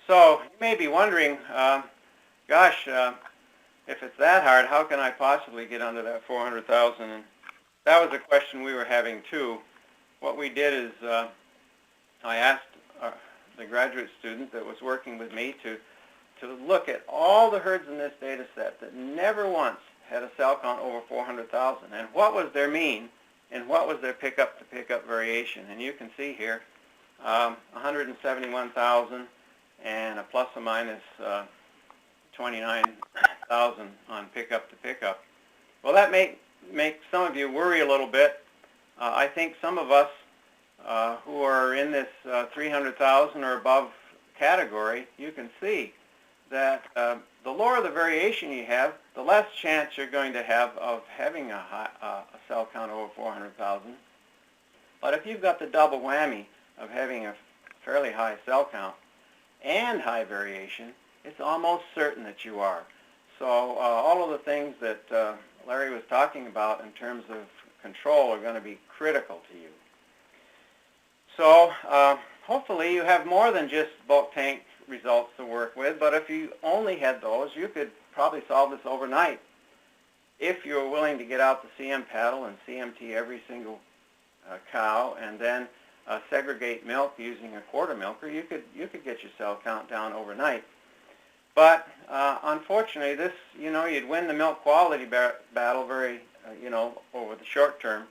So you may be wondering, gosh, if it's that hard, how can I possibly get under that 400,000? And that was a question we were having too. What we did is I asked the graduate student that was working with me to look at all the herds in this data set that never once had a cell count over 400,000, and what was their mean and what was their pickup to pickup variation. And you can see here 171,000 and a plus or minus 29,000 on pickup to pickup. Well, that may make some of you worry a little bit. I think some of us who are in this 300,000 or above category, you can see that the lower the variation you have, the less chance you're going to have of having a cell count over 400,000. But if you've got the double whammy of having a fairly high cell count and high variation, it's almost certain that you are. So all of the things that Larry was talking about in terms of control are going to be critical to you. So hopefully you have more than just bulk tank results to work with, but if you only had those, you could probably solve this overnight. If you were willing to get out the CM paddle and CMT every single cow and then segregate milk using a quarter milker, you could get your cell count down overnight. But unfortunately, this, you'd win the milk quality battle very, over the short term,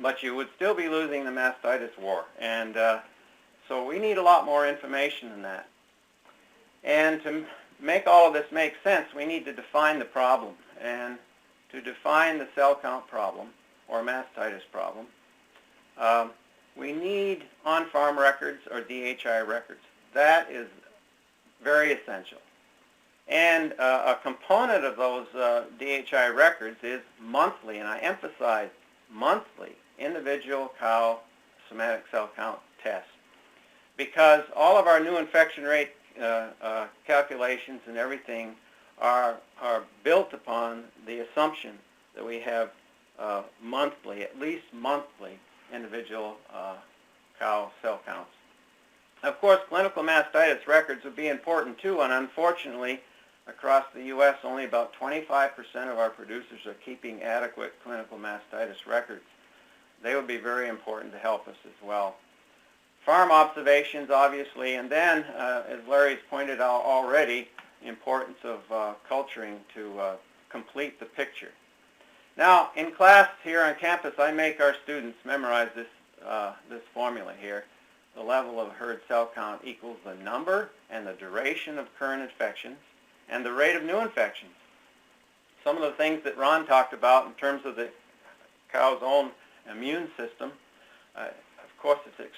but you would still be losing the mastitis war. And so we need a lot more information than that. And to make all of this make sense, we need to define the problem. And to define the cell count problem, or mastitis problem, we need on-farm records or DHI records. That is very essential. And a component of those DHI records is monthly, and I emphasize monthly, individual cow somatic cell count tests. Because all of our new infection rate calculations and everything are built upon the assumption that we have monthly, at least monthly, individual cow cell counts. Of course, clinical mastitis records would be important too, and unfortunately, across the U.S., only about 25% of our producers are keeping adequate clinical mastitis records. They would be very important to help us as well. Farm observations, obviously, and then, as Larry's pointed out already, the importance of culturing to complete the picture. Now, in class here on campus, I make our students memorize this formula here. The level of herd cell count equals the number and the duration of current infections and the rate of new infections. Some of the things that Ron talked about in terms of the cow's own immune system, of course it's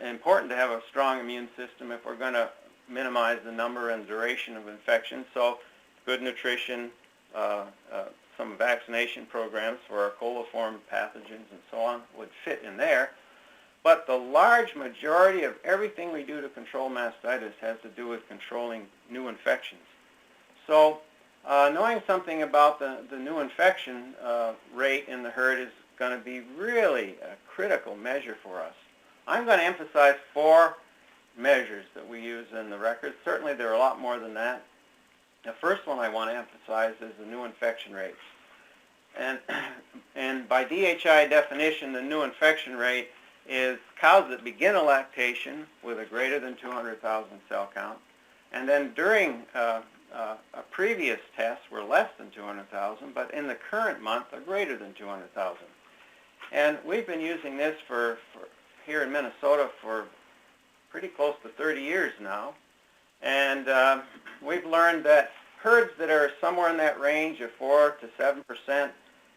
important to have a strong immune system if we're going to minimize the number and duration of infections. So good nutrition, some vaccination programs for our coliform pathogens and so on would fit in there. But the large majority of everything we do to control mastitis has to do with controlling new infections. So knowing something about the new infection rate in the herd is going to be really a critical measure for us. I'm going to emphasize 4 measures that we use in the records. Certainly there are a lot more than that. The first one I want to emphasize is the new infection rates. And by DHI definition, the new infection rate is cows that begin a lactation with a greater than 200,000 cell count, and then during a previous test were less than 200,000, but in the current month are greater than 200,000. And we've been using this for here in Minnesota for pretty close to 30 years now, and we've learned that herds that are somewhere in that range of 4 to 7%,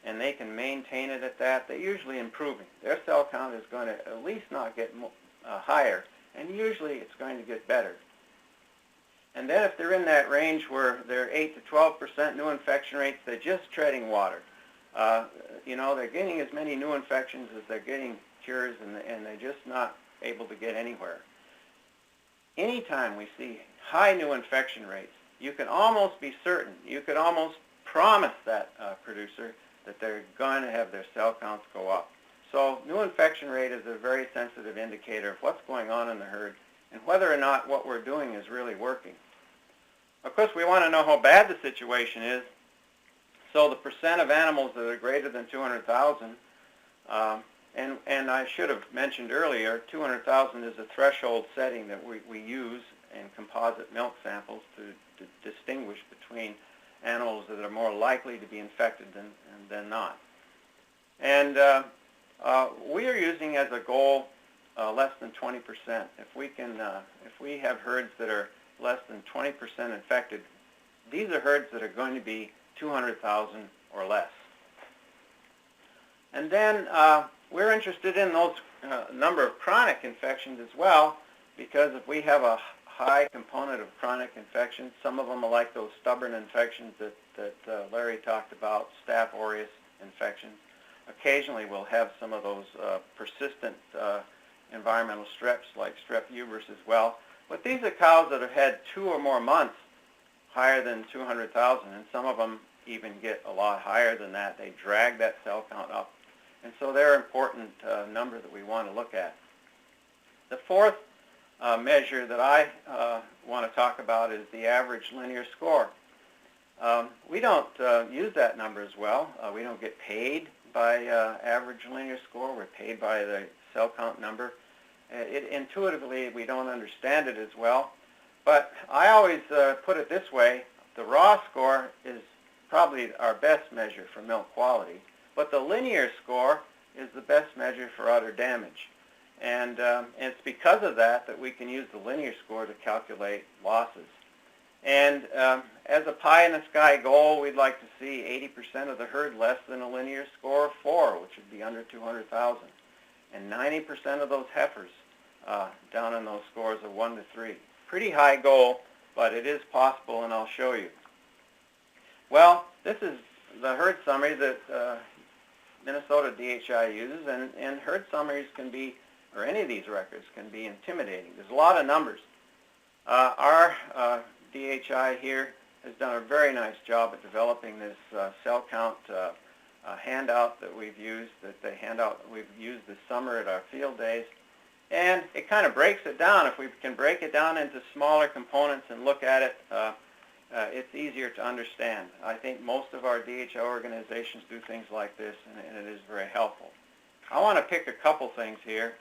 and they can maintain it at that, they're usually improving. Their cell count is going to at least not get higher, and usually it's going to get better. And then if they're in that range where they're 8 to 12% new infection rates, they're just treading water. You know, they're getting as many new infections as they're getting cures, and they're just not able to get anywhere. Anytime we see high new infection rates, you can almost be certain, you could almost promise that producer that they're going to have their cell counts go up. So new infection rate is a very sensitive indicator of what's going on in the herd and whether or not what we're doing is really working. Of course, we want to know how bad the situation is. So the percent of animals that are greater than 200,000, and I should have mentioned earlier, 200,000 is a threshold setting that we use in composite milk samples to distinguish between animals that are more likely to be infected than not. And we are using as a goal less than 20%. If we have herds that are less than 20% infected, these are herds that are going to be 200,000 or less. And then we're interested in those number of chronic infections as well, because if we have a high component of chronic infections, some of them are like those stubborn infections that Larry talked about, Staph aureus infections. Occasionally we'll have some of those persistent environmental streps like strep uterus as well. But these are cows that have had 2 or more months higher than 200,000, and some of them even get a lot higher than that. They drag that cell count up. And so they're an important number that we want to look at. The fourth measure that I want to talk about is the average linear score. We don't use that number as well. We don't get paid by average linear score. We're paid by the cell count number. Intuitively, we don't understand it as well. But I always put it this way. The raw score is probably our best measure for milk quality, but the linear score is the best measure for udder damage. And it's because of that that we can use the linear score to calculate losses. And as a pie-in-the-sky goal, we'd like to see 80% of the herd less than a linear score of 4, which would be under 200,000. And 90% of those heifers down in those scores of 1 to 3. Pretty high goal, but it is possible, and I'll show you. Well, this is the herd summary that Minnesota DHI uses, and herd summaries can be, or any of these records can be intimidating. There's a lot of numbers. Our DHI here has done a very nice job at developing this cell count handout that we've used, the handout we've used this summer at our field days. And it kind of breaks it down. If we can break it down into smaller components and look at it, it's easier to understand. I think most of our DHI organizations do things like this, and it is very helpful. I want to pick a couple things here.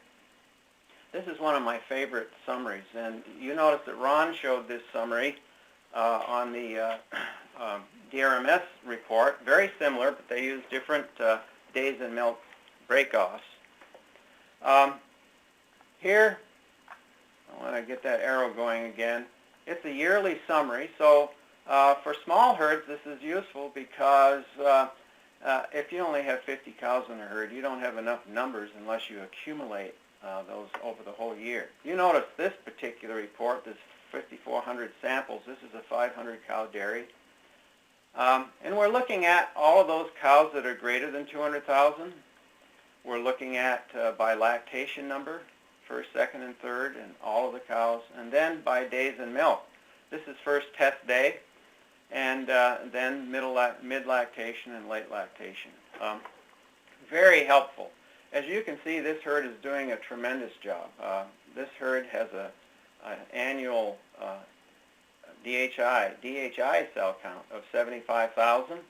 This is one of my favorite summaries, and you notice that Ron showed this summary on the DAIReXNET report. Very similar, but they use different days in milk breakoffs. Here, I want to get that arrow going again. It's a yearly summary, so for small herds this is useful because if you only have 50 cows in a herd, you don't have enough numbers unless you accumulate those over the whole year. You notice this particular report, this 5,400 samples, this is a 500 cow dairy. And we're looking at all of those cows that are greater than 200,000. We're looking at by lactation number, first, second, and third, and all of the cows, and then by days in milk. This is first test day, and then mid-lactation and late lactation. Very helpful. As you can see, this herd is doing a tremendous job. This herd has an annual DHI cell count of 75,000.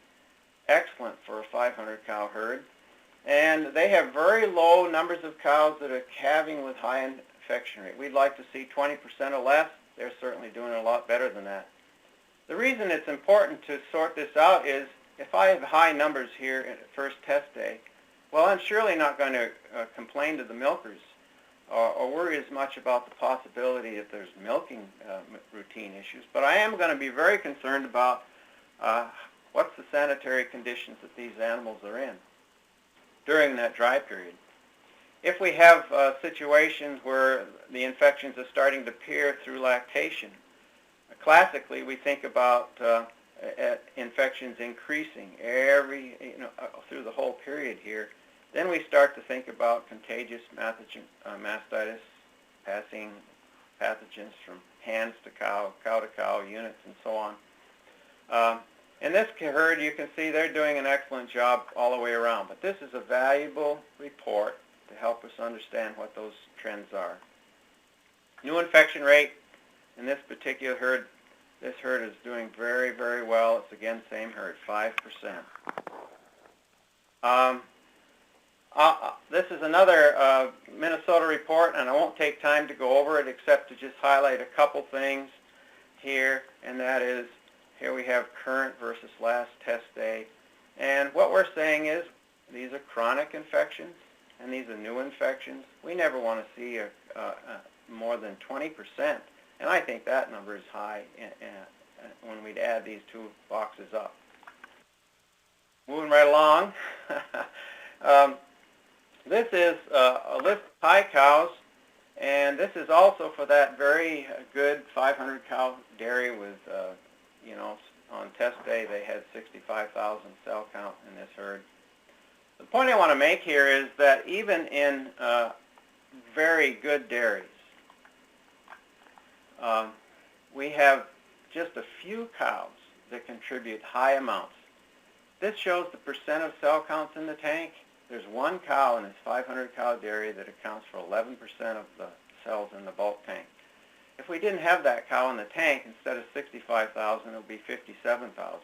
Excellent for a 500 cow herd. And they have very low numbers of cows that are calving with high infection rate. We'd like to see 20% or less. They're certainly doing a lot better than that. The reason it's important to sort this out is if I have high numbers here at first test day, well, I'm surely not going to complain to the milkers or worry as much about the possibility that there's milking routine issues, but I am going to be very concerned about what's the sanitary conditions that these animals are in during that dry period. If we have situations where the infections are starting to appear through lactation, classically we think about infections increasing through the whole period here. Then we start to think about contagious mastitis, passing pathogens from hands to cow, cow to cow units, and so on. In this herd, you can see they're doing an excellent job all the way around. But this is a valuable report to help us understand what those trends are. New infection rate in this particular herd, this herd is doing very, very well. It's again same herd, 5%. This is another Minnesota report, and I won't take time to go over it except to just highlight a couple things here, and that is here we have current versus last test day. And what we're saying is these are chronic infections, and these are new infections. We never want to see more than 20%, and I think that number is high when we'd add these two boxes up. Moving right along. This is a list of high cows, and this is also for that very good 500 cow dairy with, on test day they had 65,000 cell count in this herd. The point I want to make here is that even in very good dairies, we have just a few cows that contribute high amounts. This shows the percent of cell counts in the tank. There's one cow in this 500 cow dairy that accounts for 11% of the cells in the bulk tank. If we didn't have that cow in the tank, instead of 65,000, it would be 57,000.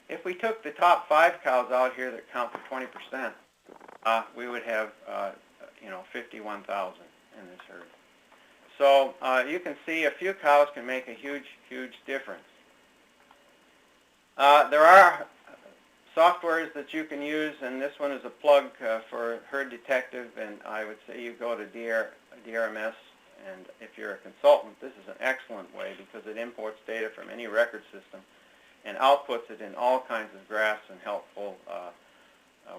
If we took the top 5 cows out here that count for 20%, we would have 51,000 in this herd. So you can see a few cows can make a huge, huge difference. There are softwares that you can use, and this one is a plug for Herd Detective, and I would say you go to DAIReMS, and if you're a consultant, this is an excellent way because it imports data from any record system and outputs it in all kinds of graphs and helpful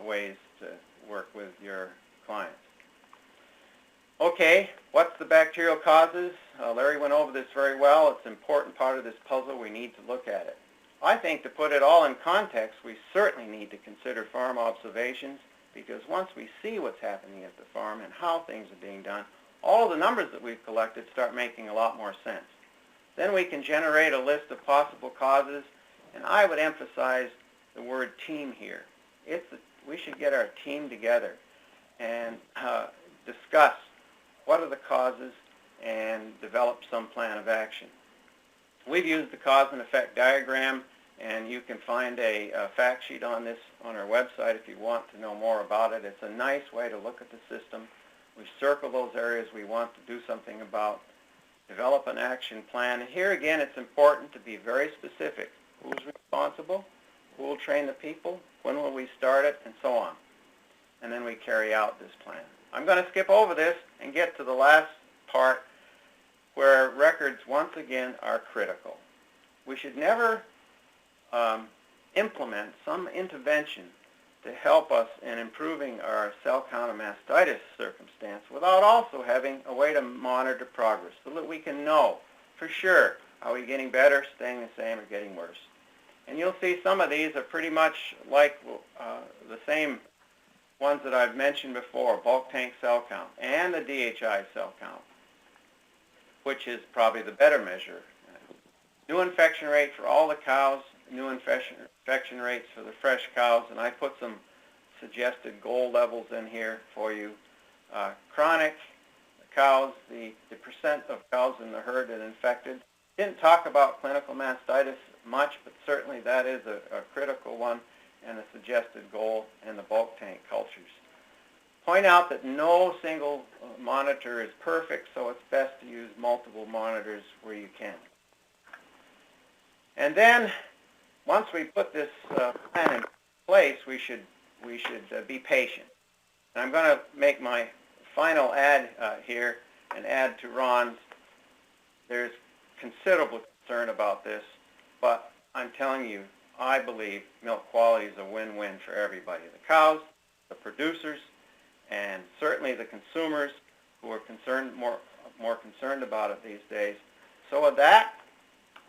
ways to work with your clients. Okay, what's the bacterial causes? Larry went over this very well. It's an important part of this puzzle. We need to look at it. I think to put it all in context, we certainly need to consider farm observations, because once we see what's happening at the farm and how things are being done, all the numbers that we've collected start making a lot more sense. Then we can generate a list of possible causes, and I would emphasize the word team here. We should get our team together and discuss what are the causes and develop some plan of action. We've used the cause and effect diagram, and you can find a fact sheet on this on our website if you want to know more about it. It's a nice way to look at the system. We circle those areas we want to do something about, develop an action plan. And here again, it's important to be very specific. Who's responsible? Who will train the people? When will we start it? And so on. And then we carry out this plan. I'm going to skip over this and get to the last part, where records once again are critical. We should never implement some intervention to help us in improving our cell count of mastitis circumstance without also having a way to monitor progress so that we can know for sure, are we getting better, staying the same, or getting worse. And you'll see some of these are pretty much like the same ones that I've mentioned before, bulk tank cell count and the DHI cell count, which is probably the better measure. New infection rate for all the cows, new infection rates for the fresh cows, and I put some suggested goal levels in here for you. Chronic cows, the percent of cows in the herd that infected. Didn't talk about clinical mastitis much, but certainly that is a critical one and a suggested goal in the bulk tank cultures. Point out that no single monitor is perfect, so it's best to use multiple monitors where you can. And then, once we put this plan in place, we should be patient. And I'm going to make my final add here and add to Ron's. There's considerable concern about this, but I'm telling you, I believe milk quality is a win-win for everybody. The cows, the producers, and certainly the consumers who are more concerned about it these days. So with that,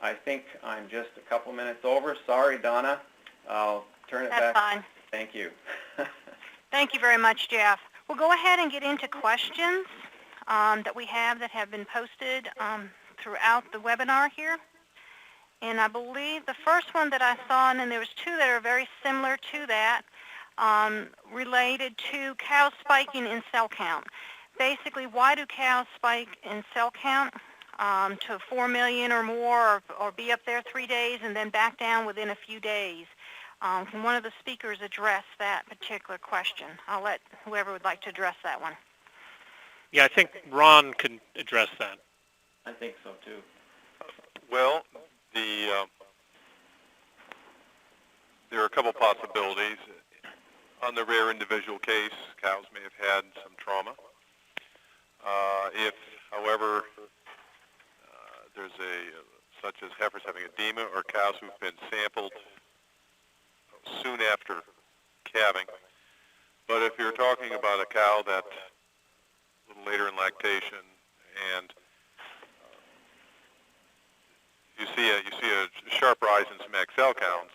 I think I'm just a couple minutes over. Sorry, Donna. I'll turn it back. That's fine. Thank you. Thank you very much, Jeff. We'll go ahead and get into questions that we have that have been posted throughout the webinar here. And I believe the first one that I saw, and then there was two that are very similar to that, related to cows spiking in cell count. Basically, why do cows spike in cell count to 4 million or more, or be up there 3 days and then back down within a few days? Can one of the speakers address that particular question? I'll let whoever would like to address that one. Yeah, I think Ron can address that. I think so, too. Well, there are a couple possibilities. On the rare individual case, cows may have had some trauma. If, however, there's such as heifers having edema or cows who've been sampled soon after calving. But if you're talking about a cow that a little later in lactation and you see a sharp rise in SMAC cell counts,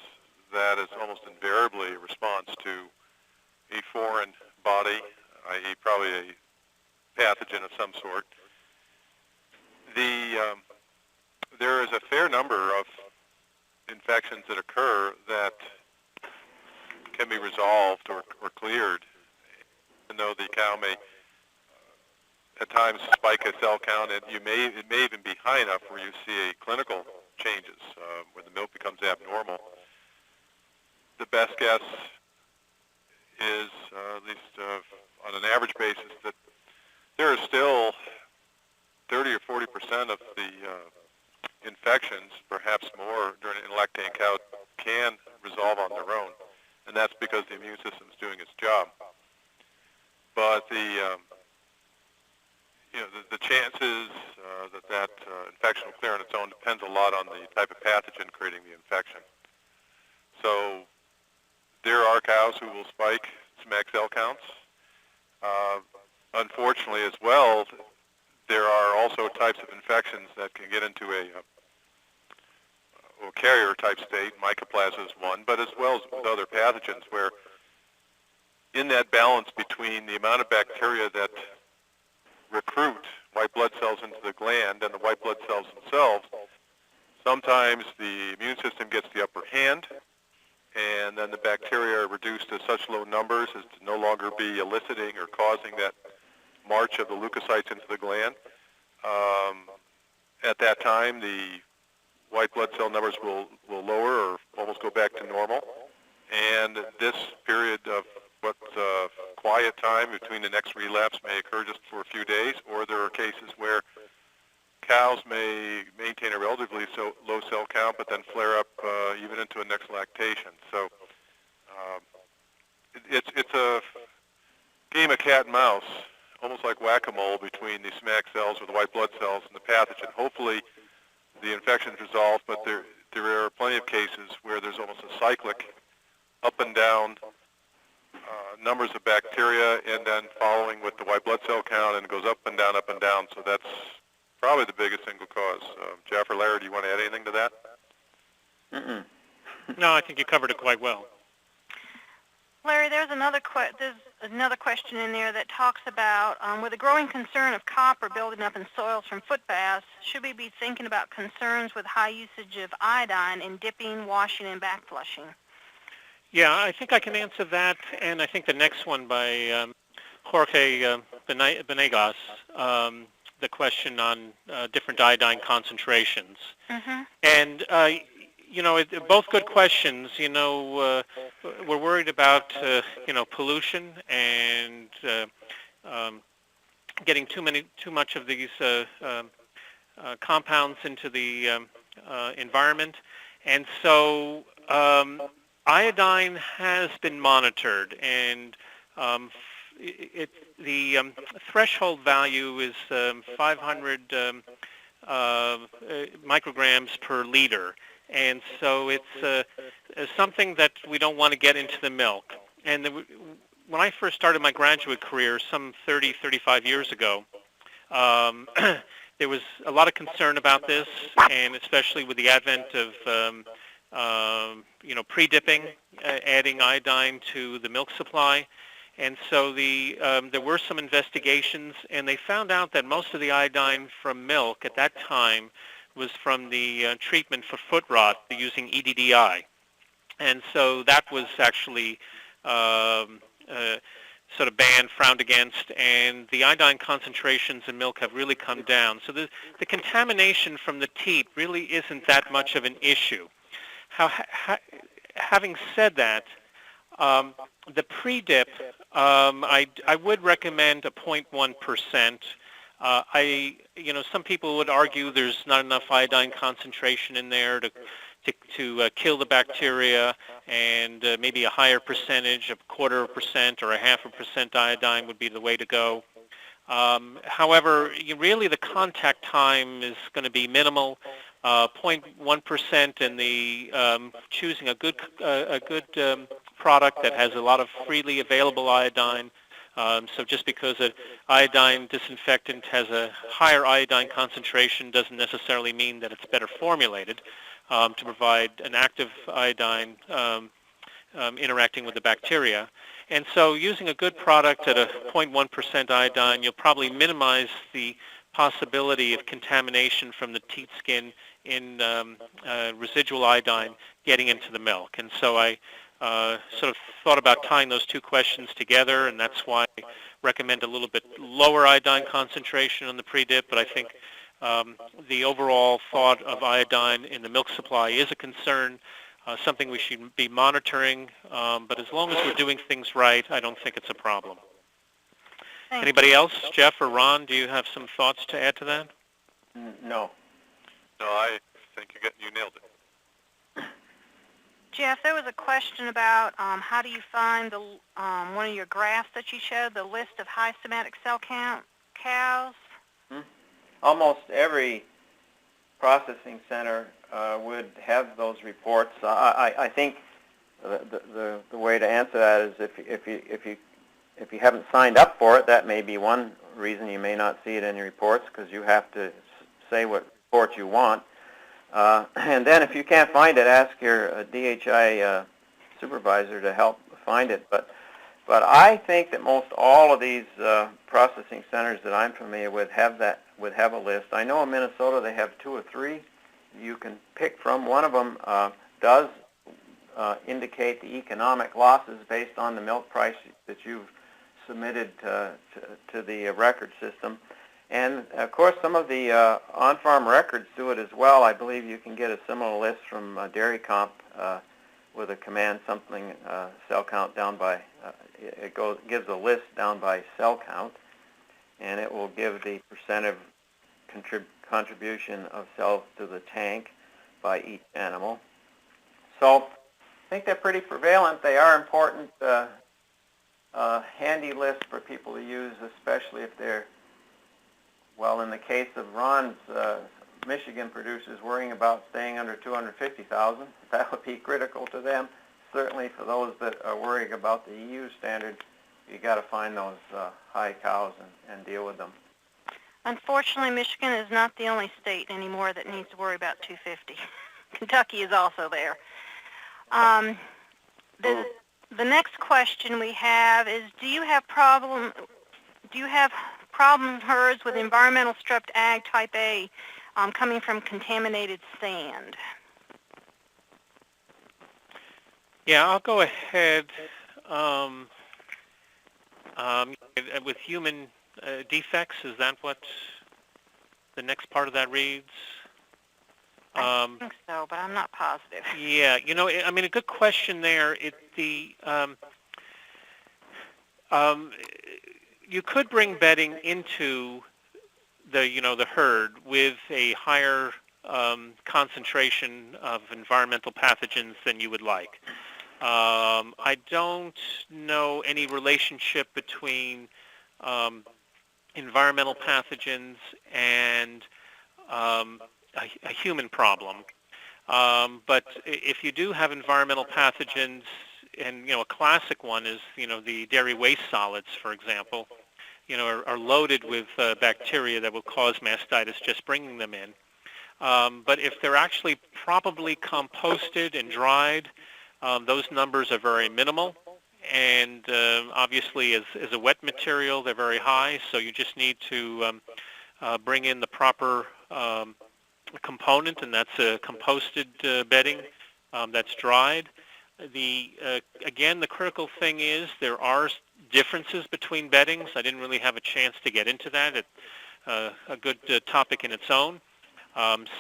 that is almost invariably a response to a foreign body, i.e. probably a pathogen of some sort. There is a fair number of infections that occur that can be resolved or cleared, even though the cow may at times spike a cell count, and it may even be high enough where you see clinical changes, where the milk becomes abnormal. The best guess is, at least on an average basis, that there are still 30 or 40% of the infections, perhaps more, during an lactating cow can resolve on their own, and that's because the immune system is doing its job. But the chances that infection will clear on its own depends a lot on the type of pathogen creating the infection. So there are cows who will spike SMAC cell counts. Unfortunately, as well, there are also types of infections that can get into a carrier-type state. Mycoplasma is one, but as well as with other pathogens, where in that balance between the amount of bacteria that recruit white blood cells into the gland and the white blood cells themselves, sometimes the immune system gets the upper hand, and then the bacteria are reduced to such low numbers as to no longer be eliciting or causing that march of the leukocytes into the gland. At that time, the white blood cell numbers will lower or almost go back to normal. And this period of what's quiet time between the next relapse may occur just for a few days, or there are cases where cows may maintain a relatively low cell count but then flare up even into a next lactation. So it's a game of cat and mouse, almost like whack-a-mole between the SMAC cells or the white blood cells and the pathogen. Hopefully the infection's resolved, but there are plenty of cases where there's almost a cyclic up and down numbers of bacteria, and then following with the white blood cell count, and it goes up and down, up and down. So that's probably the biggest single cause. Jeff or Larry, do you want to add anything to that? No, I think you covered it quite well. Larry, there's another question in there that talks about, with a growing concern of copper building up in soils from foot baths, should we be thinking about concerns with high usage of iodine in dipping, washing, and back flushing? Yeah, I think I can answer that, and I think the next one by Jorge Benegas, the question on different iodine concentrations. Mm-hmm. And, both good questions. We're worried about, pollution and getting too much of these compounds into the environment. And so iodine has been monitored, and the threshold value is 500 micrograms per liter. And so it's something that we don't want to get into the milk. And when I first started my graduate career some 35 years ago, there was a lot of concern about this, and especially with the advent of pre-dipping, adding iodine to the milk supply. And so there were some investigations, and they found out that most of the iodine from milk at that time was from the treatment for foot rot using EDDI. And so that was actually sort of banned, frowned against, and the iodine concentrations in milk have really come down. So the contamination from the teat really isn't that much of an issue. Having said that, the pre-dip, I would recommend a 0.1%. Some people would argue there's not enough iodine concentration in there to kill the bacteria, and maybe a higher percentage, a 0.25% or a 0.5% iodine would be the way to go. However, really the contact time is going to be minimal. 0.1%, and the choosing a good product that has a lot of freely available iodine. So just because an iodine disinfectant has a higher iodine concentration doesn't necessarily mean that it's better formulated to provide an active iodine interacting with the bacteria. And so using a good product at a 0.1% iodine, you'll probably minimize the possibility of contamination from the teat skin in residual iodine getting into the milk. And so I sort of thought about tying those two questions together, and that's why I recommend a little bit lower iodine concentration on the pre-dip. But I think the overall thought of iodine in the milk supply is a concern, something we should be monitoring. But as long as we're doing things right, I don't think it's a problem. Thanks. Anybody else? Jeff or Ron, do you have some thoughts to add to that? No. No, I think you nailed it. Jeff, there was a question about how do you find the one of your graphs that you showed, the list of high somatic cell count cows? Almost every processing center would have those reports. I think the way to answer that is if you haven't signed up for it, that may be one reason you may not see it in your reports, because you have to say what report you want. And then if you can't find it, ask your DHI supervisor to help find it. But I think that most all of these processing centers that I'm familiar with have a list. I know in Minnesota they have 2 or 3 you can pick from. One of them does indicate the economic losses based on the milk price that you've submitted to the record system. And, of course, some of the on-farm records do it as well. I believe you can get a similar list from DairyComp with a command something cell count down by, gives a list down by cell count, and it will give the percent of contribution of cells to the tank by each animal. So I think they're pretty prevalent. They are important, handy lists for people to use, especially if they're, well, in the case of Ron's Michigan producers worrying about staying under 250,000, that would be critical to them. Certainly for those that are worrying about the EU standard, you got to find those high cows and deal with them. Unfortunately, Michigan is not the only state anymore that needs to worry about 250. Kentucky is also there. The next question we have is, do you have problem herds with environmental strep ag type A coming from contaminated sand? Yeah, I'll go ahead with human defects. Is that what the next part of that reads? I think so, but I'm not positive. Yeah, I mean, a good question there. You could bring bedding into the herd with a higher concentration of environmental pathogens than you would like. I don't know any relationship between environmental pathogens and a human problem. But if you do have environmental pathogens, and a classic one is the dairy waste solids, for example, are loaded with bacteria that will cause mastitis just bringing them in. But if they're actually properly composted and dried, those numbers are very minimal. And obviously, as a wet material, they're very high. So you just need to bring in the proper component, and that's a composted bedding that's dried. Again, the critical thing is there are differences between beddings. I didn't really have a chance to get into that. It's a good topic in its own.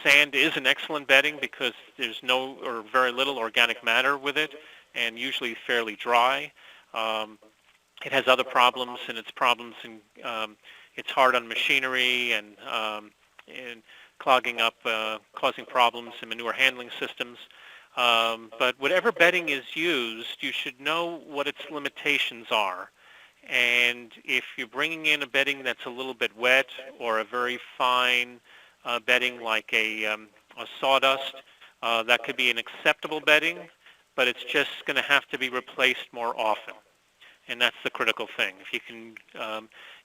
Sand is an excellent bedding because there's no or very little organic matter with it, and usually fairly dry. It has other problems, and it's hard on machinery and clogging up, causing problems in manure handling systems. But whatever bedding is used, you should know what its limitations are. And if you're bringing in a bedding that's a little bit wet or a very fine bedding like a sawdust, that could be an acceptable bedding, but it's just going to have to be replaced more often. And that's the critical thing. If you can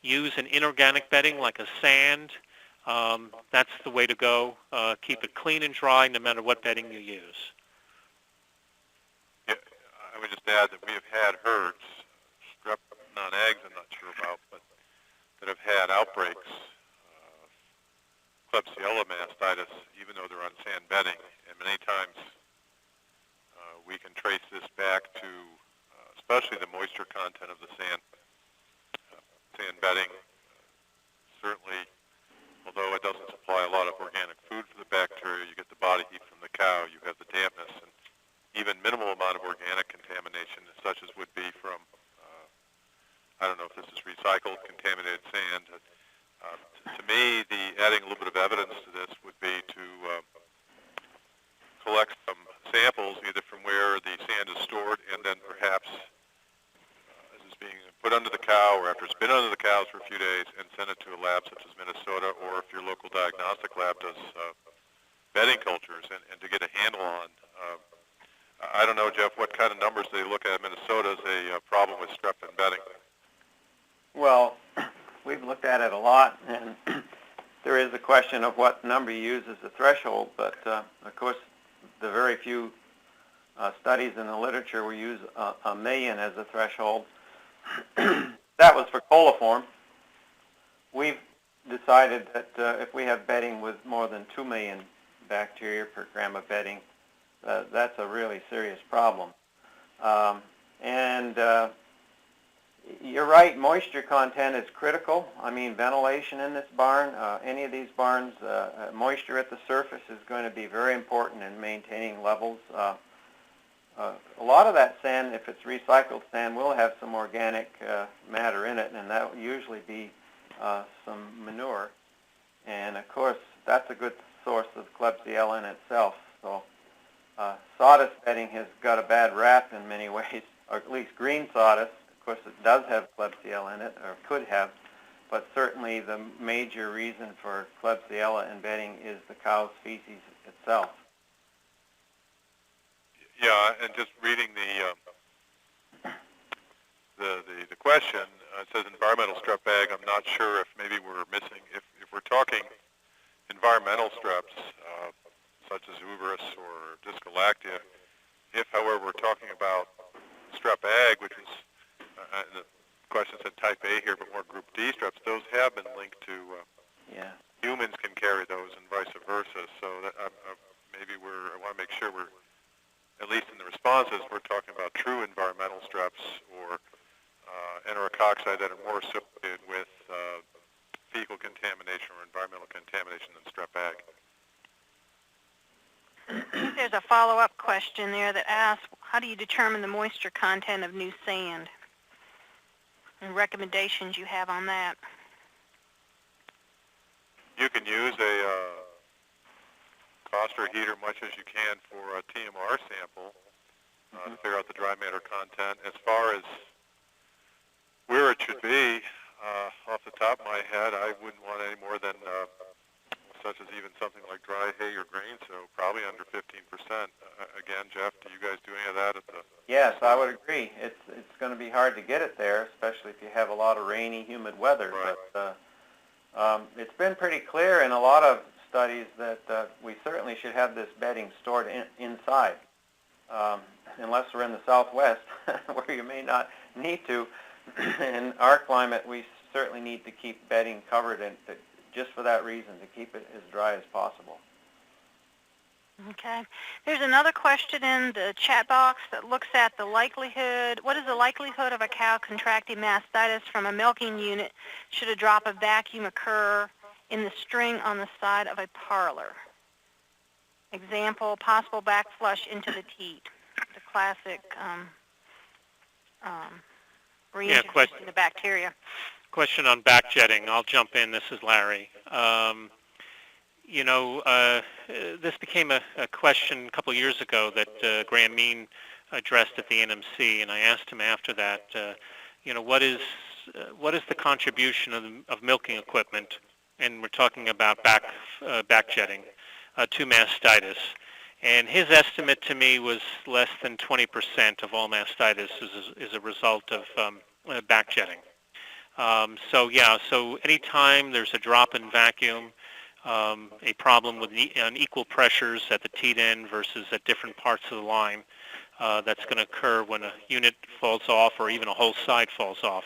use an inorganic bedding like a sand, that's the way to go. Keep it clean and dry no matter what bedding you use. Yeah, I would just add that we have had herds, strep non-ags I'm not sure about, but that have had outbreaks of Klebsiella mastitis, even though they're on sand bedding. And many times we can trace this back to especially the moisture content of the sand bedding. Certainly, although it doesn't supply a lot of organic food for the bacteria, you get the body heat from the cow, you have the dampness, and even minimal amount of organic contamination, such as would be from, I don't know if this is recycled, contaminated sand. To me, adding a little bit of evidence to this would be to collect some samples, either from where the sand is stored and then perhaps as it's being put under the cow or after it's been under the cows for a few days, and send it to a lab such as Minnesota, or if your local diagnostic lab does bedding cultures, and to get a handle on. I don't know, Jeff, what kind of numbers they look at in Minnesota as a problem with strep and bedding. Well, we've looked at it a lot, and there is a question of what number you use as a threshold, but of course the very few studies in the literature will use 1 million as a threshold. That was for coliform. We've decided that if we have bedding with more than 2 million bacteria per gram of bedding, that's a really serious problem. You're right, moisture content is critical. I mean, ventilation in this barn, any of these barns, moisture at the surface is going to be very important in maintaining levels. A lot of that sand, if it's recycled sand, will have some organic matter in it, and that will usually be some manure. And of course, that's a good source of Klebsiella in itself. So sawdust bedding has got a bad rap in many ways, or at least green sawdust. Of course, it does have Klebsiella in it, or could have, but certainly the major reason for Klebsiella in bedding is the cow's feces itself. Yeah, and just reading the question, it says environmental strep ag. I'm not sure if maybe we're missing, if we're talking environmental streps, such as uberous or discalactia, if, however, we're talking about strep ag, which is the question said type A here, but more group D streps, those have been linked to humans can carry those and vice versa. So that, maybe I want to make sure we're, at least in the responses, we're talking about true environmental streps or enterococci that are more associated with fecal contamination or environmental contamination than strep ag. There's a follow-up question there that asks, how do you determine the moisture content of new sand? And recommendations you have on that? You can use a Koster heater much as you can for a TMR sample to figure out the dry matter content. As far as where it should be, off the top of my head, I wouldn't want any more than such as even something like dry hay or grain, so probably under 15%. Again, Jeff, do you guys do any of that at the... Yes, I would agree. It's going to be hard to get it there, especially if you have a lot of rainy, humid weather. Right. But it's been pretty clear in a lot of studies that we certainly should have this bedding stored inside, unless we're in the Southwest, where you may not need to. In our climate, we certainly need to keep bedding covered, and just for that reason, to keep it as dry as possible. Okay. There's another question in the chat box that looks at the likelihood, what is the likelihood of a cow contracting mastitis from a milking unit should a drop of vacuum occur in the string on the side of a parlor? Example, possible backflush into the teat. The classic reintroducing the bacteria. Question on backjetting. I'll jump in. This is Larry. This became a question a couple of years ago that Graham Mean addressed at the NMC, and I asked him after that, what is the contribution of milking equipment, and we're talking about backjetting, to mastitis. And his estimate to me was less than 20% of all mastitis is a result of backjetting. So anytime there's a drop in vacuum, a problem with unequal pressures at the teat end versus at different parts of the line, that's going to occur when a unit falls off or even a whole side falls off.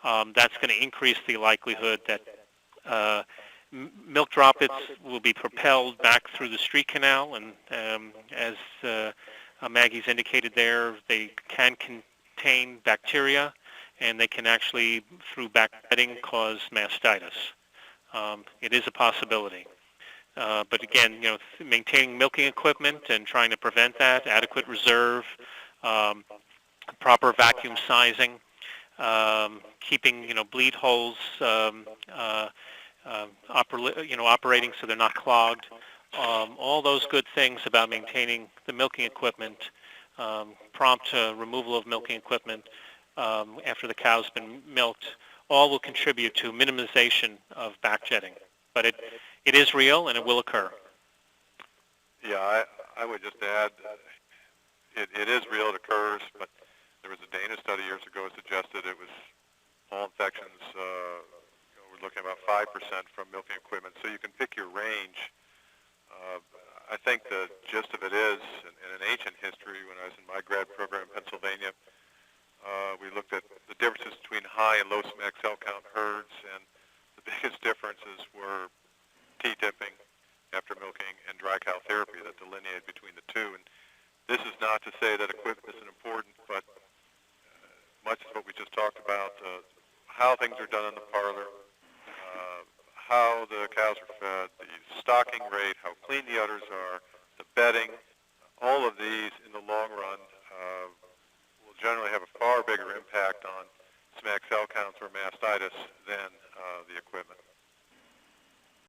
That's going to increase the likelihood that milk droplets will be propelled back through the street canal, and as Maggie's indicated there, they can contain bacteria, and they can actually, through backjetting, cause mastitis. It is a possibility. But again, maintaining milking equipment and trying to prevent that, adequate reserve, proper vacuum sizing, keeping, bleed holes operating so they're not clogged. All those good things about maintaining the milking equipment, prompt removal of milking equipment after the cow's been milked, all will contribute to minimization of backjetting. But it is real and it will occur. Yeah, I would just add, it is real, it occurs, but there was a Dana study years ago that suggested it was all infections, we're looking at about 5% from milking equipment, so you can pick your range. I think the gist of it is, in an ancient history, when I was in my grad program in Pennsylvania, we looked at the differences between high and low SMAC cell count herds, and the biggest differences were T-tipping after milking and dry cow therapy that delineated between the two. And this is not to say that equipment isn't important, but much of what we just talked about, how things are done in the parlor, how the cows are fed, the stocking rate, how clean the udders are, the bedding, all of these in the long run will generally have a far bigger impact on SMAC cell counts or mastitis than the equipment.